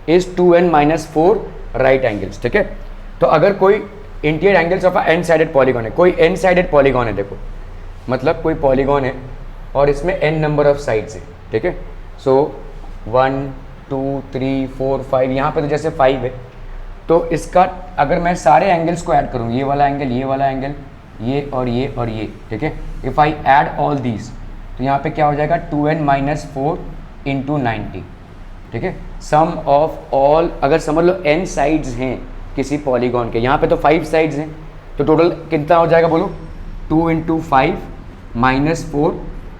is 2n-4 right angles. ठीक है, तो अगर कोई interior angles of a n sided polygon है, कोई एन साइडेड पॉलीगॉन है, देखो मतलब कोई पॉलीगॉन है और इसमें n नंबर ऑफ साइड्स है. ठीक है, सो 1 2 3 4 5, यहाँ पे तो जैसे 5 है, तो इसका अगर मैं सारे एंगल्स को ऐड करूँ, ये वाला एंगल, ये वाला एंगल, ये और ये और ये, ठीक है, if I add all these, तो यहाँ पे क्या हो जाएगा 2n-4 इंटू 90. ठीक है, सम ऑफ ऑल, अगर समझ लो n साइड्स हैं किसी पॉलीगॉन के, यहाँ पे तो 5 साइड्स हैं, तो टोटल कितना हो जाएगा बोलो? 2 × 5 - 4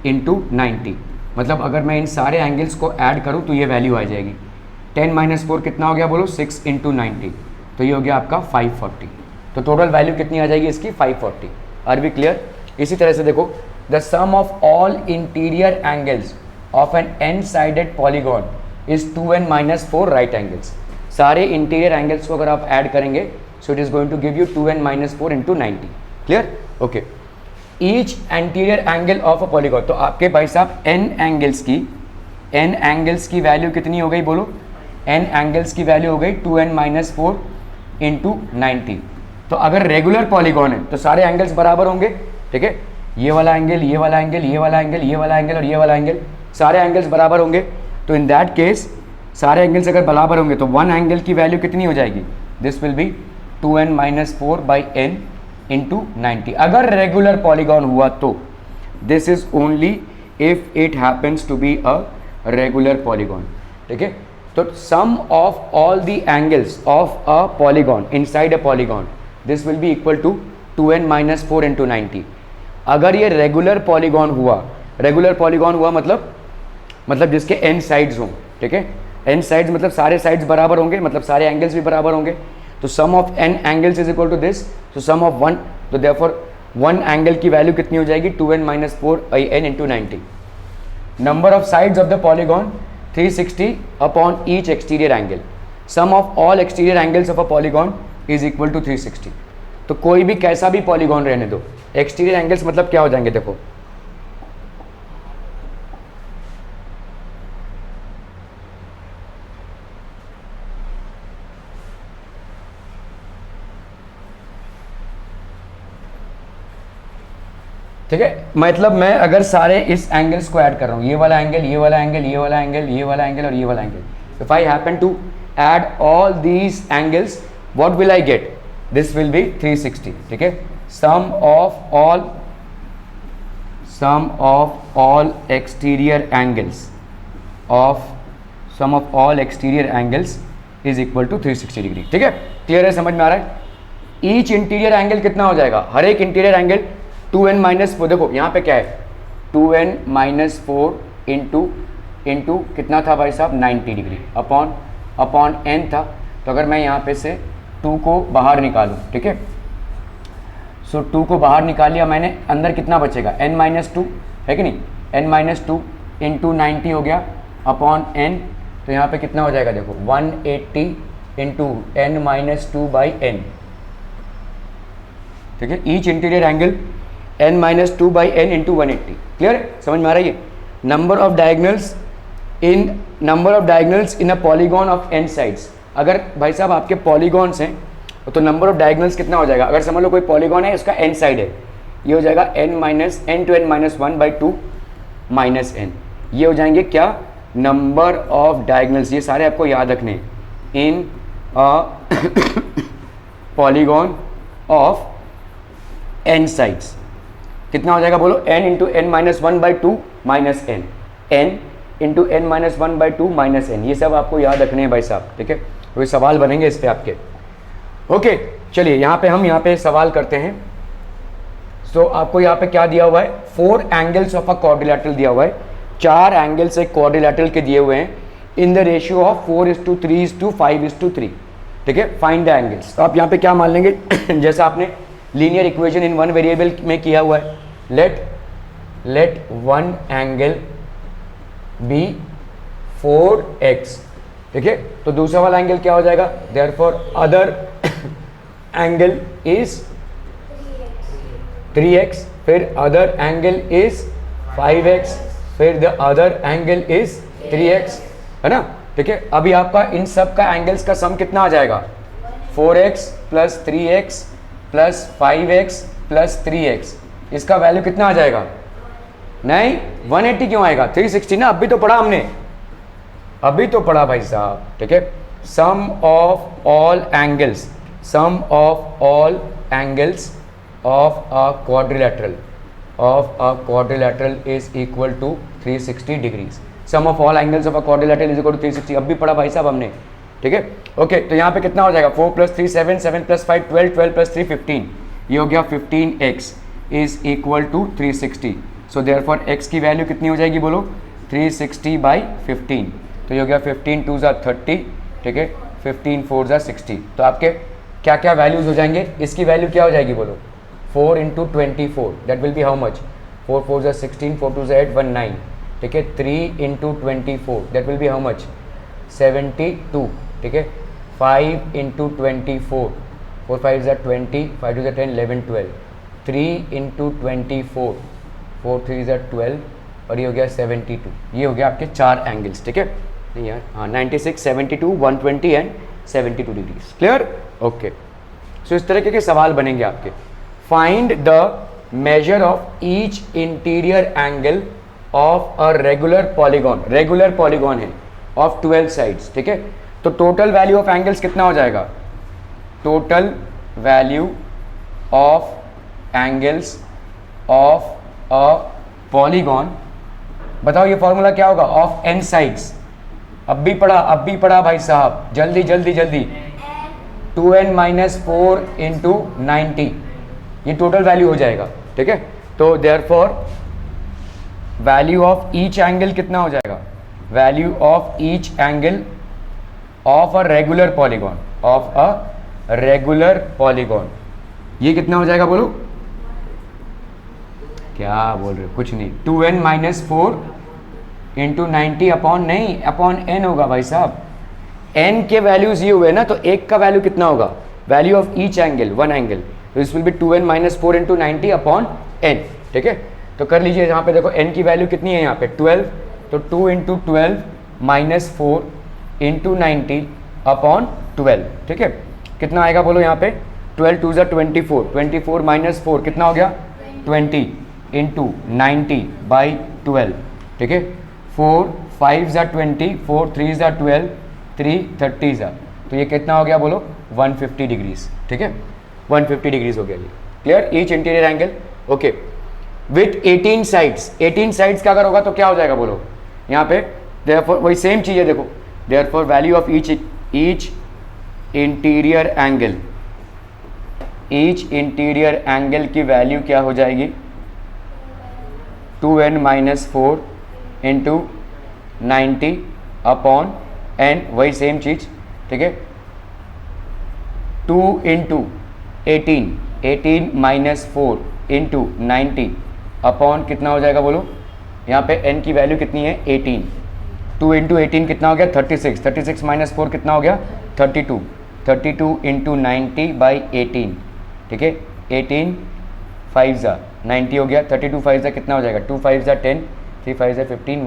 इंटू 90. मतलब अगर मैं इन सारे एंगल्स को ऐड करूँ तो ये वैल्यू आ जाएगी. 10 - 4 कितना हो गया बोलो? 6 × 90, तो ये हो गया आपका 540. तो टोटल वैल्यू कितनी आ जाएगी इसकी? 540. Are we clear? इसी तरह से देखो, the sum of all interior angles of an n sided polygon is 2n-4 right angles. सारे इंटीरियर एंगल्स को अगर आप ऐड करेंगे, so it is going to give you 2n-4 into 90. Clear? Okay. Each anterior angle of a polygon, तो आपके भाई साहब n एंगल्स की वैल्यू कितनी हो गई बोलो? n एंगल्स की वैल्यू हो गई 2n-4 इंटू 90. तो अगर रेगुलर पॉलीगॉन है तो सारे एंगल्स बराबर होंगे. ठीक है, ये वाला एंगल, ये वाला एंगल, ये वाला एंगल, ये वाला एंगल और ये वाला एंगल, सारे एंगल्स बराबर होंगे. तो इन दैट केस सारे एंगल्स अगर बराबर होंगे तो वन एंगल की वैल्यू कितनी हो जाएगी? This will be 2n-4/n into 90. अगर रेगुलर पॉलीगॉन हुआ तो this is only if it happens to be a regular polygon. ठीक है, तो sum of all the angles of a polygon inside a polygon, this will be equal to 2n-4 into 90. अगर ये रेगुलर पॉलीगॉन हुआ मतलब जिसके n साइड्स हों. ठीक है, n साइड्स मतलब सारे साइड्स बराबर होंगे, मतलब सारे एंगल्स भी बराबर होंगे. तो sum of n angles is equal to this, तो सम ऑफ वन, तो देयरफॉर वन एंगल की वैल्यू कितनी हो जाएगी? 2n-4/n into 90. Number of sides of the polygon 360 upon each exterior angle. Sum of all exterior angles of a polygon is equal to 360. तो कोई भी कैसा भी पॉलीगॉन रहने दो, एक्सटीरियर एंगल्स मतलब क्या हो जाएंगे? देखो, ठीक है, मतलब मैं अगर सारे इस एंगल्स को ऐड कर रहा हूँ, ये वाला एंगल, ये वाला एंगल, ये वाला एंगल, ये वाला एंगल और ये वाला angle, if I happen to add all these angles, what will I get? This will be 360. ठीक है, sum of all exterior angles is equal to 360 degree. ठीक है, क्लियर है? समझ में आ रहा है? ईच इंटीरियर एंगल कितना हो जाएगा? हर एक इंटीरियर एंगल 2n-4. देखो यहाँ पे क्या है, 2n-4 इंटू कितना था भाई साहब? 90 डिग्री अपॉन n था. तो अगर मैं यहाँ पे से 2 को बाहर निकालूँ, ठीक है, सो 2 को बाहर निकाल लिया मैंने, अंदर कितना बचेगा? n-2 है कि नहीं? n-2 इंटू 90 हो गया अपॉन n. तो यहाँ पे कितना हो जाएगा? देखो 180 इंटू n-2/n. ठीक है, each interior angle n-2/n into 180. Clear? समझ में आ रही है? Number of diagonals in a polygon of n sides. अगर भाई साहब आपके पॉलीगॉन्स हैं तो नंबर ऑफ डायगोनल्स कितना हो जाएगा, अगर समझ लो कोई पॉलीगॉन है, उसका एन साइड है, ये हो जाएगा n to n - 1 by 2 minus n। ये हो जाएंगे क्या, नंबर ऑफ डायगोनल्स। ये सारे आपको याद रखने इन पॉलीगॉन ऑफ n साइड्स। कितना हो जाएगा बोलो, n into n - 1 by 2 minus n, n into n - 1 by 2 minus n। ये सब आपको याद रखने हैं भाई साहब, ठीक है। कोई सवाल बनेंगे इस पे आपके। ओके चलिए यहाँ पे हम यहाँ पे सवाल करते हैं। सो आपको यहाँ पे क्या दिया हुआ है, 4 एंगल्स ऑफ अ क्वाड्रिलैटरल दिया हुआ है, 4 एंगल्स एक क्वाड्रिलैटरल के दिए हुए हैं इन द रेशियो ऑफ 4:3:5:3, ठीक है। Find the angles. तो आप यहाँ पे क्या मान लेंगे जैसा आपने linear equation in one variable में किया हुआ है, let one angle B 4x, ठीक है। तो दूसरा वाला एंगल क्या हो जाएगा, therefore other angle is 3x, फिर अदर एंगल इज 5x, फिर the other angle is 3x, है ना, ठीक है। अभी आपका इन सब का एंगल्स का सम कितना आ जाएगा, 4x plus 3x plus 5x plus 3x। इसका वैल्यू कितना आ जाएगा, नहीं 180 क्यों आएगा, 360 ना, अभी तो पढ़ा हमने, अभी तो पढ़ा भाई साहब, ठीक है। Sum of all angles, sum of all angles of a quadrilateral is equal to 360 degrees. Sum of all angles of a quadrilateral is equal to 360। अब भी पढ़ा भाई साहब हमने, ठीक है। ओके तो यहाँ पे कितना हो जाएगा, 4 + 3 7, 7 + 5 12, 12 + 3 15। ये हो गया 15x is equal to 360। So therefore x की वैल्यू कितनी हो जाएगी बोलो, 360/15। तो ये हो गया 15 2 = 30, ठीक है, 15 4 = 60। तो आपके क्या क्या वैल्यूज हो जाएंगे, इसकी वैल्यू क्या हो जाएगी बोलो, 4 × 24 that will be how much, 4 4 = 16, 4 2 = 8 1 9, ठीक है। 3 × 24 that will be how much, 72, ठीक है। 5 × 24, 4 5 = 20, 5 2 = 10 11 12, 3 × 24, 4 3 = 12 और ये हो गया 72। ये हो गया आपके 4 एंगल्स, ठीक है। नहीं यार, हाँ 96 72 120 and 72 degrees. Clear, okay. So इस तरह के सवाल बनेंगे आपके। Find the measure of each interior angle of a regular polygon, regular polygon है ऑफ 12 साइड्स, ठीक है। तो टोटल वैल्यू ऑफ एंगल्स कितना हो जाएगा, total value of angles of a polygon, बताओ ये फॉर्मूला क्या होगा, ऑफ n साइड्स। अब भी पढ़ा भाई साहब, जल्दी जल्दी जल्दी, 2n - 4 × 90, ये टोटल वैल्यू हो जाएगा, ठीक है। तो therefore value of each angle कितना हो जाएगा, value of each angle of a regular polygon, of a regular polygon, ये कितना हो जाएगा बोलो, क्या बोल रहे हो, कुछ नहीं, 2n - 4 × 90 अपॉन नहीं, अपॉन n होगा भाई साहब। n के वैल्यूज ये हुए ना, तो एक का वैल्यू कितना होगा, value of each angle, one angle, तो this will be 2n - 4 × 90 upon n, ठीक है। तो कर लीजिए, यहाँ पे देखो n की वैल्यू कितनी है यहाँ पे 12, तो 2 × 12 - 4 × 90 अपॉन 12, ठीक है। कितना आएगा बोलो यहाँ पे, 12 2 = 24, 24 - 4 कितना हो गया 20 × 90/12, ठीक है। 4 5 = 20, 4 3 = 12, 3 30 ज़ा, तो ये कितना हो गया बोलो 150 डिग्रीज, ठीक है, 150 डिग्रीज हो गया ये। Clear, each interior angle, okay. With 18 sides, 18 sides का अगर होगा तो क्या हो जाएगा बोलो, यहाँ पे देयरफॉर वही सेम चीज़ है, देखो therefore value of each interior angle, each interior angle की वैल्यू क्या हो जाएगी, 2n - 4 × 90 अपॉन n, वही सेम चीज़, ठीक है। 2 × 18, 18 - 4 × 90 अपॉन कितना हो जाएगा बोलो, यहाँ पे n की वैल्यू कितनी है 18, 2 × 18 कितना हो गया 36, 36 - 4 कितना हो गया 32, 32 × 90/18, ठीक है। 18 5 ज़ा 90 हो गया, 32 5 ज़ा कितना हो जाएगा 2 5 ज़ा 10, 3 5 ज़ा 15,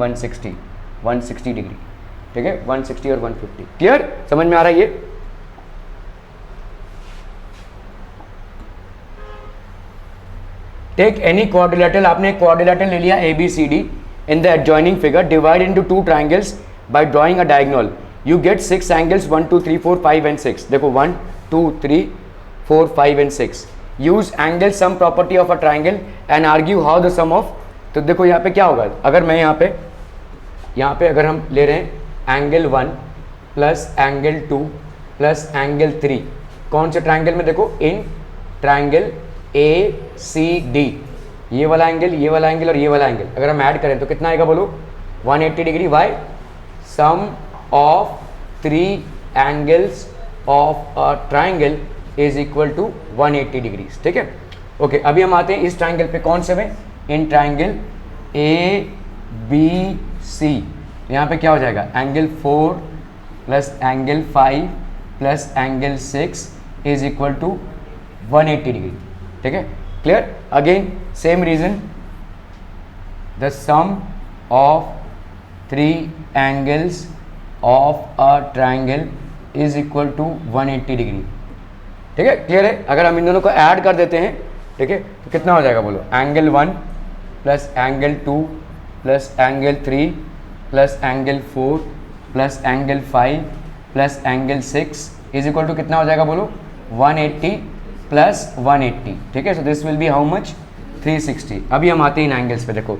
160 डिग्री, ठीक है, 160 और 150। क्लियर, समझ में आ रहा है ये, टेक एनी क्वाड्रिलेटरल, आपने एक क्वाड्रिलेटरल ले लिया A B C D in the adjoining figure, divide into two triangles by drawing a diagonal, you get 6 angles 1 2 3 4 5 and 6. देखो 1 2 3 4 5 and 6. Use angle sum property of a triangle and argue how the sum of. तो देखो यहाँ पे क्या होगा, अगर मैं यहाँ पे अगर हम ले रहे हैं angle 1 plus angle 2 plus angle 3, कौन से ट्राइंगल में, देखो in triangle A C D, ये वाला एंगल और ये वाला एंगल अगर हम ऐड करें तो कितना आएगा बोलो, 180 degree. Why, sum of 3 angles of a triangle is equal to 180 degrees. ठीक है, ओके. अभी हम आते हैं इस ट्राइंगल पे, कौन से में, इन ट्राइंगल ए बी सी. यहाँ पे क्या हो जाएगा, angle 4 plus angle 5 plus angle 6 is equal to 180 degree. ठीक है, clear. Again same reason, the sum of 3 angles of a triangle is equal to 180 degree. ठीक है, क्लियर है. अगर हम इन दोनों को ऐड कर देते हैं, ठीक है, तो कितना हो जाएगा बोलो, angle 1 plus angle 2 plus angle 3 plus angle 4 plus angle 5 plus angle 6 is equal to कितना हो जाएगा बोलो, 180 प्लस 180. ठीक है, so this will be how much, 360. अभी हम आते हैं इन एंगल्स पे. देखो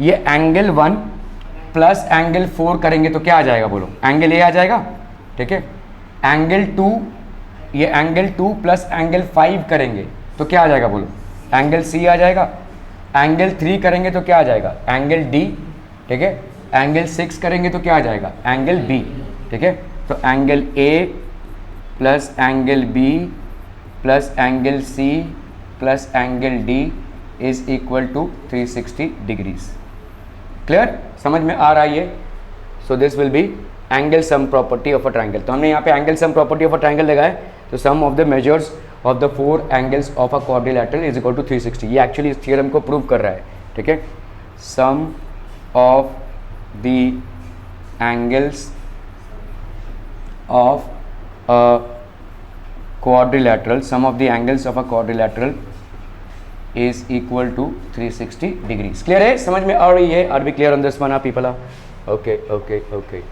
ये एंगल 1 प्लस एंगल 4 करेंगे तो क्या आ जाएगा बोलो, एंगल ए आ जाएगा. ठीक है, एंगल 2, ये एंगल 2 प्लस एंगल 5 करेंगे तो क्या आ जाएगा बोलो, एंगल सी आ जाएगा. एंगल 3 करेंगे तो क्या आ जाएगा, एंगल डी. ठीक है, एंगल 6 करेंगे तो क्या आ जाएगा, एंगल बी. ठीक है, तो angle A plus angle B plus angle C plus angle D is equal to 360 degrees. Clear, समझ में आ रहा है ये. So this will be angle sum property of a triangle. तो हमने यहाँ पे angle sum property of a triangle लगाया, तो sum of the measures of the 4 angles of a quadrilateral is equal to 360. ये एक्चुअली इस थ्योरम को प्रूव कर रहा है. ठीक है, sum of the angles of a quadrilateral, sum of the angles of a quadrilateral is equal to 360 degrees. Clear है, समझ में आ रही है. Are we clear on this one, people? Okay, okay, okay.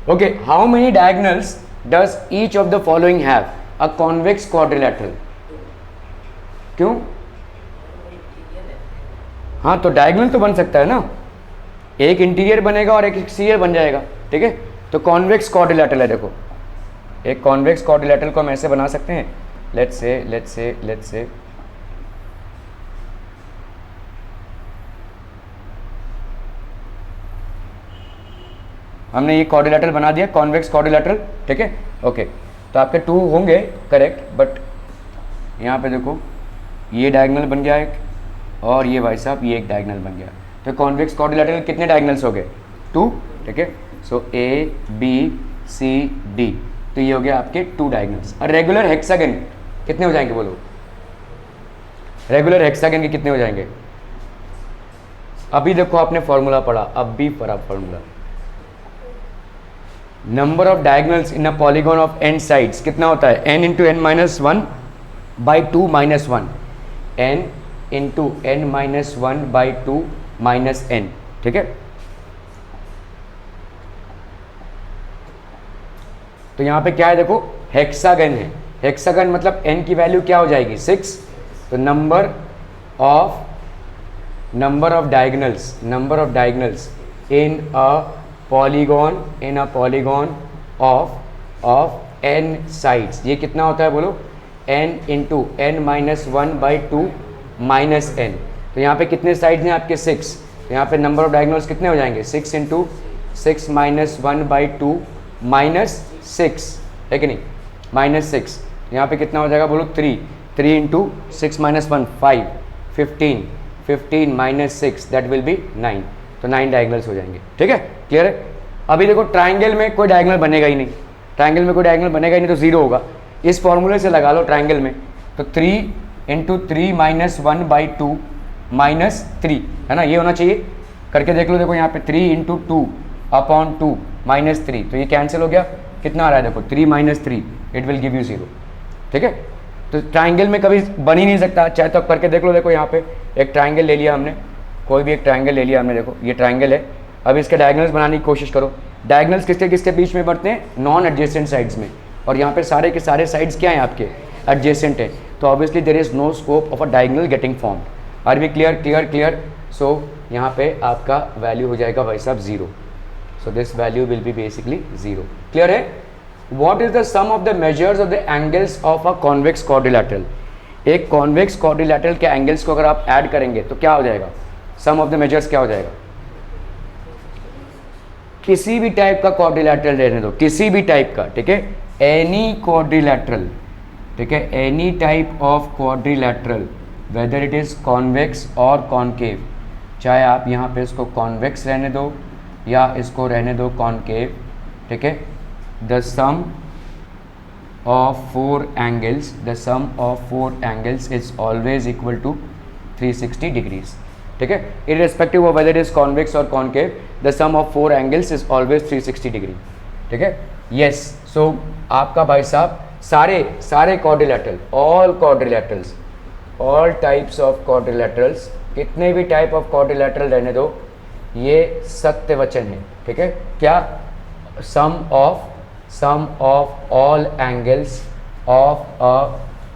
Okay, how many diagonals does each of the following have? A convex quadrilateral. क्यों? हाँ, तो डायगोनल तो बन सकता है ना, एक इंटीरियर बनेगा और एक एक्सटीरियर बन जाएगा. ठीक है, तो कॉन्वेक्स क्वाड्रिलेटरल है. देखो एक कॉन्वेक्स क्वाड्रिलेटरल को हम ऐसे बना सकते हैं. लेट्स से हमने ये क्वाड्रिलेटरल बना दिया, कॉन्वेक्स क्वाड्रिलेटरल. ठीक है, ओके. तो आपके 2 होंगे करेक्ट, बट यहाँ पे देखो ये डायगोनल बन गया एक, और ये भाई साहब ये एक डायगोनल बन गया. तो कॉन्वेक्स क्वाड्रिलेटरल कितने डायगोनल्स हो गए, 2. ठीक है, so A B C D, तो ये हो गया आपके 2 डायगोनल्स. और रेगुलर हेक्सागन कितने हो जाएंगे बोलो, रेगुलर हेक्सागन के कितने हो जाएंगे. अभी देखो आपने फॉर्मूला पढ़ा, अब भी पढ़ा formula. Number of diagonals in a polygon of n sides कितना होता है, n into n minus 1 by 2 minus 1, n into n minus 1 by 2 minus n. ठीक है, तो यहाँ पे क्या है देखो, हेक्सागन है. हेक्सागन मतलब n की वैल्यू क्या हो जाएगी, 6. तो number of diagonals in a polygon of n sides, ये कितना होता है बोलो, n into n minus 1 by 2 minus n. तो यहाँ पे कितने साइड्स हैं आपके, 6. तो यहाँ पे नंबर ऑफ डायगोनल्स कितने हो जाएंगे, 6 इंटू 6 माइनस 1 बाई 2 माइनस 6, है कि नहीं, माइनस 6. यहाँ पे कितना हो जाएगा बोलो, 3 into 6 minus 1 5, 15 minus 6 that will be 9. तो 9 डायगोनल्स हो जाएंगे. ठीक है, क्लियर है. अभी देखो ट्राइंगल में कोई डायगोनल बनेगा ही नहीं, तो 0 होगा. इस फॉर्मूले से लगा लो ट्राइंगल में, तो 3 इंटू 3 माइनस 1 बाई 2 माइनस 3, है ना, ये होना चाहिए. करके देख लो. देखो यहाँ पे 3 इंटू 2 अपॉन 2 -3, तो ये कैंसिल हो गया, कितना आ रहा है देखो 3 - 3, इट विल गिव यू 0। ठीक है, तो ट्राइंगल में कभी बन ही नहीं सकता, चाहे तो करके देख लो। देखो यहाँ पे एक ट्राइंगल ले लिया हमने, कोई भी एक ट्राइंगल ले लिया हमने, देखो ये ट्राइंगल है। अब इसके डायगोनल्स बनाने की कोशिश करो। डायगोनल्स किसके किसके बीच में बढ़ते हैं? नॉन एडजेसेंट साइड्स में, और यहाँ पे सारे के सारे साइड्स क्या हैं आपके? एडजेसेंट है, तो obviously there is no scope of a diagonal getting formed. Are we clear? Clear clear. So यहाँ पे आपका वैल्यू हो जाएगा भाई साहब 0। So this value will be basically 0। Clear है? What is the sum of the measures of the angles of a convex quadrilateral? एक कॉन्वेक्स क्वाड्रिलैटरल के एंगल्स को अगर आप ऐड करेंगे तो क्या हो जाएगा? सम ऑफ द मेजर्स क्या हो जाएगा? किसी भी टाइप का क्वाड्रिलैटरल रहने दो, किसी भी टाइप का, ठीक है, एनी क्वाड्रिलैटरल, ठीक है, any type of quadrilateral, weather it is convex और कॉनकेव, चाहे आप यहाँ पे इसको कॉन्वेक्स रहने दो या इसको रहने दो कॉनकेव, ठीक है, the sum of 4 angles, the sum of 4 angles is always equal to 360 degrees. ठीक है, irrespective of whether it is convex और concave, the sum of 4 angles is always 360 degree. ठीक है, यस। सो आपका भाई साहब सारे quadrilateral, all quadrilaterals, all types of quadrilaterals, कितने भी टाइप ऑफ क्वाड्रिलैटरल रहने दो, ये सत्य वचन है। ठीक है, क्या? Sum of all angles of a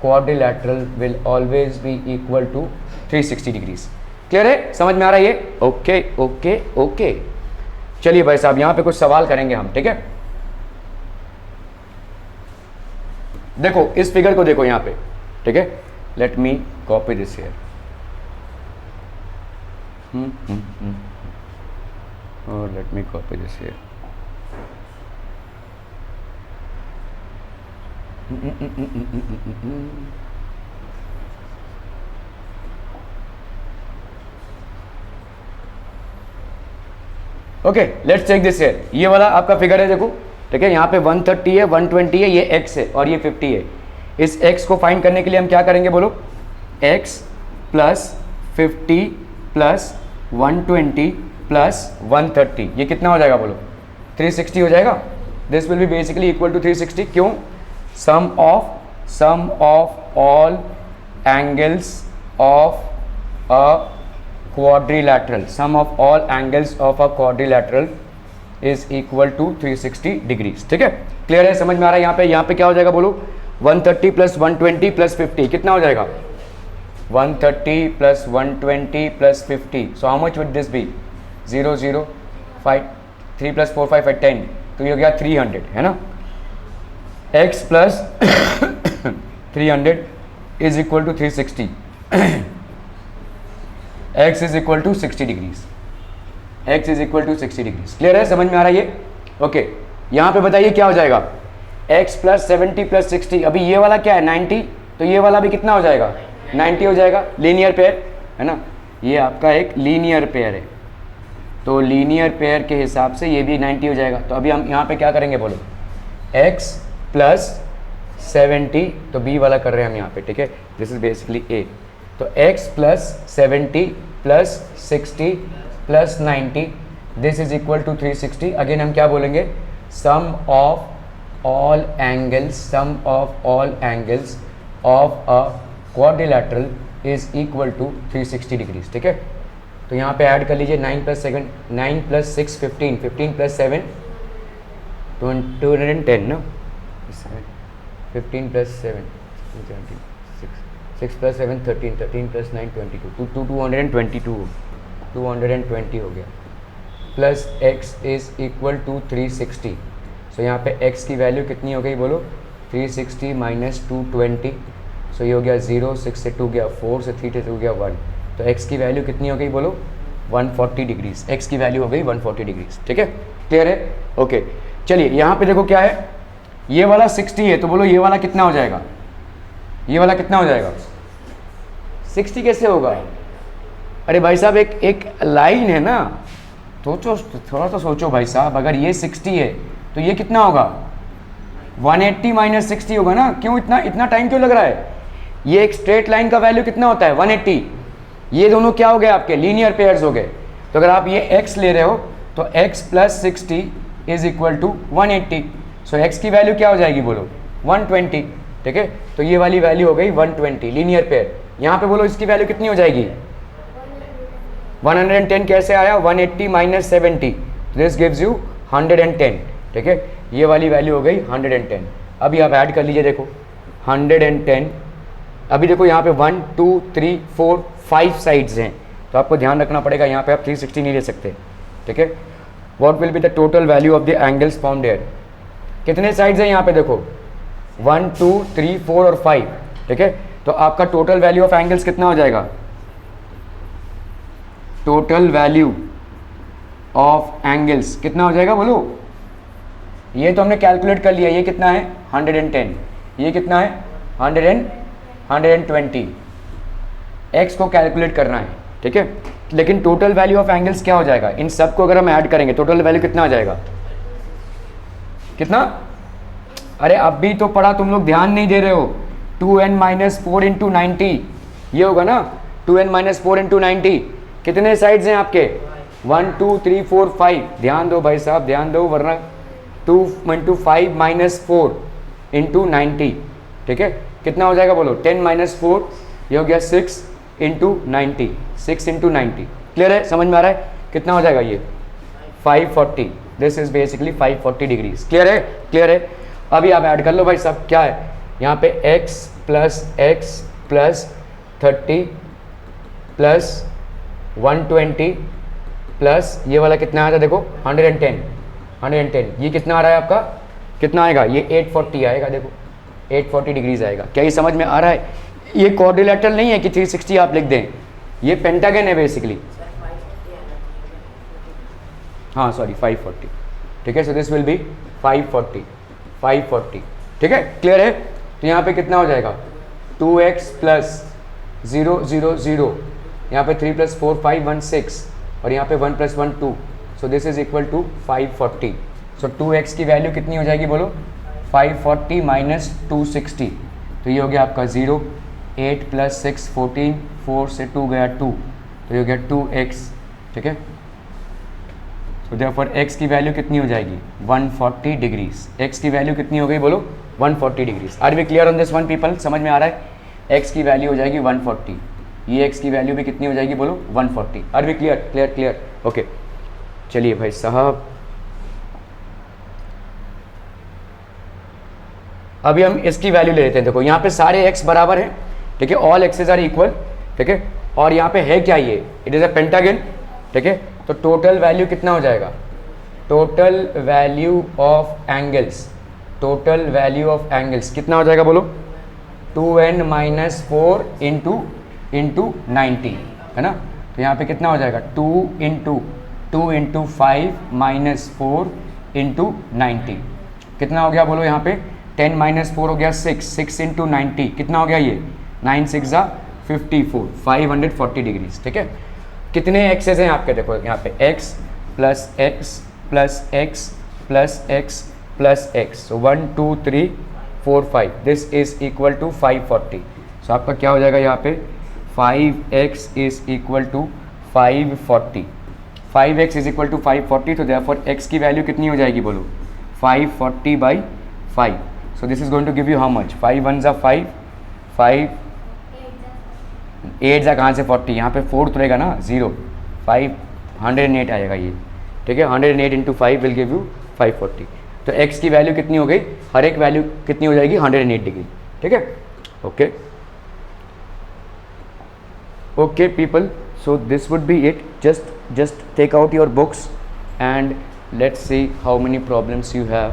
quadrilateral will always be equal to 360 degrees. Clear है? समझ में आ रहा है ये? Okay okay okay. चलिए भाई साहब यहाँ पे कुछ सवाल करेंगे हम। ठीक है, देखो इस फिगर को देखो यहाँ पे। ठीक है, let me copy this here. और let me copy this here. Okay, let's check this here. ये वाला आपका फिगर है, देखो। ठीक है, यहाँ पे 130 है, 120 है, ये x है और ये 50 है। इस x को फाइंड करने के लिए हम क्या करेंगे बोलो? x प्लस 50 प्लस 120 प्लस 130, ये कितना हो जाएगा बोलो? 360 हो जाएगा। This will be basically equal to 360। क्यों? Sum of all angles of a quadrilateral, sum of all angles of a quadrilateral is equal to 360 degrees। ठीक है, क्लियर है? समझ में आ रहा है? यहाँ पे क्या हो जाएगा बोलो? 130 प्लस 120 प्लस 50 कितना हो जाएगा? 130 plus 120 plus 50। So how much would this be? 0 0 5 3 plus 4 5 10, तो ये हो गया 300, है ना? x plus 300 is equal to 360। x is equal to 60 degrees. x is equal to 60 degrees. Clear है? समझ में आ रहा है ये? ओके, यहाँ पे बताइए क्या हो जाएगा? x प्लस 70 प्लस 60, अभी ये वाला क्या है? 90, तो ये वाला भी कितना हो जाएगा? 90 हो जाएगा। लीनियर पेयर है ना, ये आपका एक लीनियर पेयर है, तो लीनियर पेयर के हिसाब से ये भी 90 हो जाएगा। तो अभी हम यहाँ पे क्या करेंगे बोलो? x प्लस 70, तो b वाला कर रहे हैं हम यहाँ पे। ठीक है, दिस इज बेसिकली a। तो x plus 70 plus 60 plus 90, this is equal to 360। Again हम क्या बोलेंगे? Sum of all angles of a quadrilateral is equal to 360 degrees. ठीक है, तो यहाँ पे ऐड कर लीजिए 9 प्लस 7, 9 प्लस 6 15, 15 प्लस 7 210 ना, 15 प्लस 7 17, 6 प्लस 7 13, 13 प्लस 9 22, 220 हो गया। Plus x is equal to 360। So यहाँ पे x की वैल्यू कितनी हो गई बोलो? 360 माइनस 220, सो ये हो गया 0, 6 से 2 गया 4, से 3 से 2 गया 1, तो x की वैल्यू कितनी हो गई बोलो? 140 डिग्रीज। x की वैल्यू हो गई 140 डिग्रीज। ठीक है, क्लियर है? ओके, चलिए यहाँ पे देखो क्या है, ये वाला 60 है, तो बोलो ये वाला कितना हो जाएगा? ये वाला कितना हो जाएगा? 60 कैसे होगा? अरे भाई साहब एक लाइन है ना, सोचो, थोड़ा सा सोचो भाई साहब। अगर ये 60 है तो ये कितना होगा? 180 माइनस 60 होगा ना। क्यों इतना टाइम क्यों लग रहा है? ये एक स्ट्रेट लाइन का वैल्यू कितना होता है? 180। ये दोनों क्या हो गए आपके? लीनियर पेयर्स हो गए। तो अगर आप ये x ले रहे हो तो x plus 60 is equal to 180। So x की वैल्यू क्या हो जाएगी बोलो 120। ठीक है, तो ये वाली वैल्यू हो गई 120 लीनियर पेयर। यहाँ पे बोलो इसकी वैल्यू कितनी हो जाएगी 110। कैसे आया 180 माइनस 70, दिस गिव्स यू 110। ठीक है, ये वाली वैल्यू हो गई 110। अभी आप ऐड कर लीजिए, देखो 110। अभी देखो यहाँ पे 1 2 3 4 5 साइड्स हैं, तो आपको ध्यान रखना पड़ेगा, यहाँ पे आप 360 नहीं ले सकते। ठीक है, what will be the total value of the angles found here. कितने साइड्स हैं यहाँ पे देखो 1 2 3 4 और 5। ठीक है, तो आपका टोटल वैल्यू ऑफ एंगल्स कितना हो जाएगा, टोटल वैल्यू ऑफ एंगल्स कितना हो जाएगा बोलो। ये तो हमने कैलकुलेट कर लिया, ये कितना है 110, ये कितना है 120। एक्स को कैलकुलेट करना है। ठीक है, लेकिन टोटल वैल्यू ऑफ एंगल्स क्या हो जाएगा, इन सब को अगर हम ऐड करेंगे टोटल वैल्यू कितना आ जाएगा, कितना। अरे अब भी तो पढ़ा, तुम लोग ध्यान नहीं दे रहे हो। 2n माइनस 4 इंटू 90 ये होगा ना, 2n माइनस 4 इंटू 90। कितने साइड्स हैं आपके 1 2 3 4 5। ध्यान दो भाई साहब, ध्यान दो, वरना 2 इंटू 5 माइनस 4 इंटू 90। ठीक है, कितना हो जाएगा बोलो 10 माइनस 4, ये हो गया 6 इंटू 90, 6 इंटू 90। क्लियर है, समझ में आ रहा है कितना हो जाएगा ये 540। This is basically 540 degrees. Clear है, क्लियर है। अभी आप ऐड कर लो भाई साहब, क्या है यहाँ पे x प्लस 30 प्लस 120 प्लस ये वाला कितना आया था देखो 110। ये कितना आ रहा है आपका, कितना आएगा, ये 840 आएगा। देखो 840 डिग्रीज आएगा। क्या ये समझ में आ रहा है। ये क्वाड्रिलेटरल नहीं है कि 360 आप लिख दें, ये पेंटागन है बेसिकली। हाँ सॉरी 540। ठीक है, सो दिस विल बी 540। ठीक है, क्लियर है। तो यहाँ पे कितना हो जाएगा 2x प्लस 0 0 0, यहाँ पे 3 प्लस 4 5 1 6, और यहाँ पे 1 plus 1 2। So this is equal to 540। So 2x की वैल्यू कितनी हो जाएगी बोलो 540 माइनस 260, तो ये हो गया आपका 0। 8 प्लस 6 14, 4 से 2 गया 2, तो ये हो गया 2x। ठीक है, तो देयरफॉर x की वैल्यू कितनी हो जाएगी 140 डिग्रीज। x की वैल्यू कितनी हो गई बोलो 140 degrees. Are we clear on this one people, समझ में आ रहा है। x की वैल्यू हो जाएगी 140, ये x की वैल्यू भी कितनी हो जाएगी बोलो 140। Are we clear, clear clear, okay. चलिए भाई साहब, अभी हम इसकी वैल्यू ले लेते हैं। देखो यहाँ पे सारे x बराबर हैं। ठीक है, ऑल एक्सेस आर इक्वल। ठीक है, और यहाँ पे है क्या, ये इट इज़ अ पेंटागन। ठीक है, तो टोटल वैल्यू कितना हो जाएगा, total value of angles, total value of angles कितना हो जाएगा बोलो 2n माइनस 4 इंटू 90, है ना। तो यहाँ पे कितना हो जाएगा 2 इंटू 5 माइनस 4 इंटू 90। कितना हो गया बोलो यहाँ पे 10 माइनस 4 हो गया 6 इंटू 90 कितना हो गया, ये 9 6 ज़ा 54, 540 डिग्रीज। ठीक है, कितने एक्सेस हैं आपके, देखो यहाँ पे x plus x plus x plus x plus x, so 1 2 3 4 5, this is equal to 540। सो आपका क्या हो जाएगा यहाँ पे 5x is equal to 540, 5x is equal to 540। तो देयरफॉर x की वैल्यू कितनी हो जाएगी बोलो 540 by 5। So this is going to give you how much, 5 1 ज़ा 5, 5 8 ज़ा कहाँ से 40, यहाँ पे 4 तो रहेगा ना 0, 508 आएगा ये। ठीक है, 108 इंटू 5 विल गिव यू 540। तो x की वैल्यू कितनी हो गई, हर एक वैल्यू कितनी हो जाएगी 108 डिग्री। ठीक है, okay okay people, so this would be it. Just take out your books and let's see how many problems you have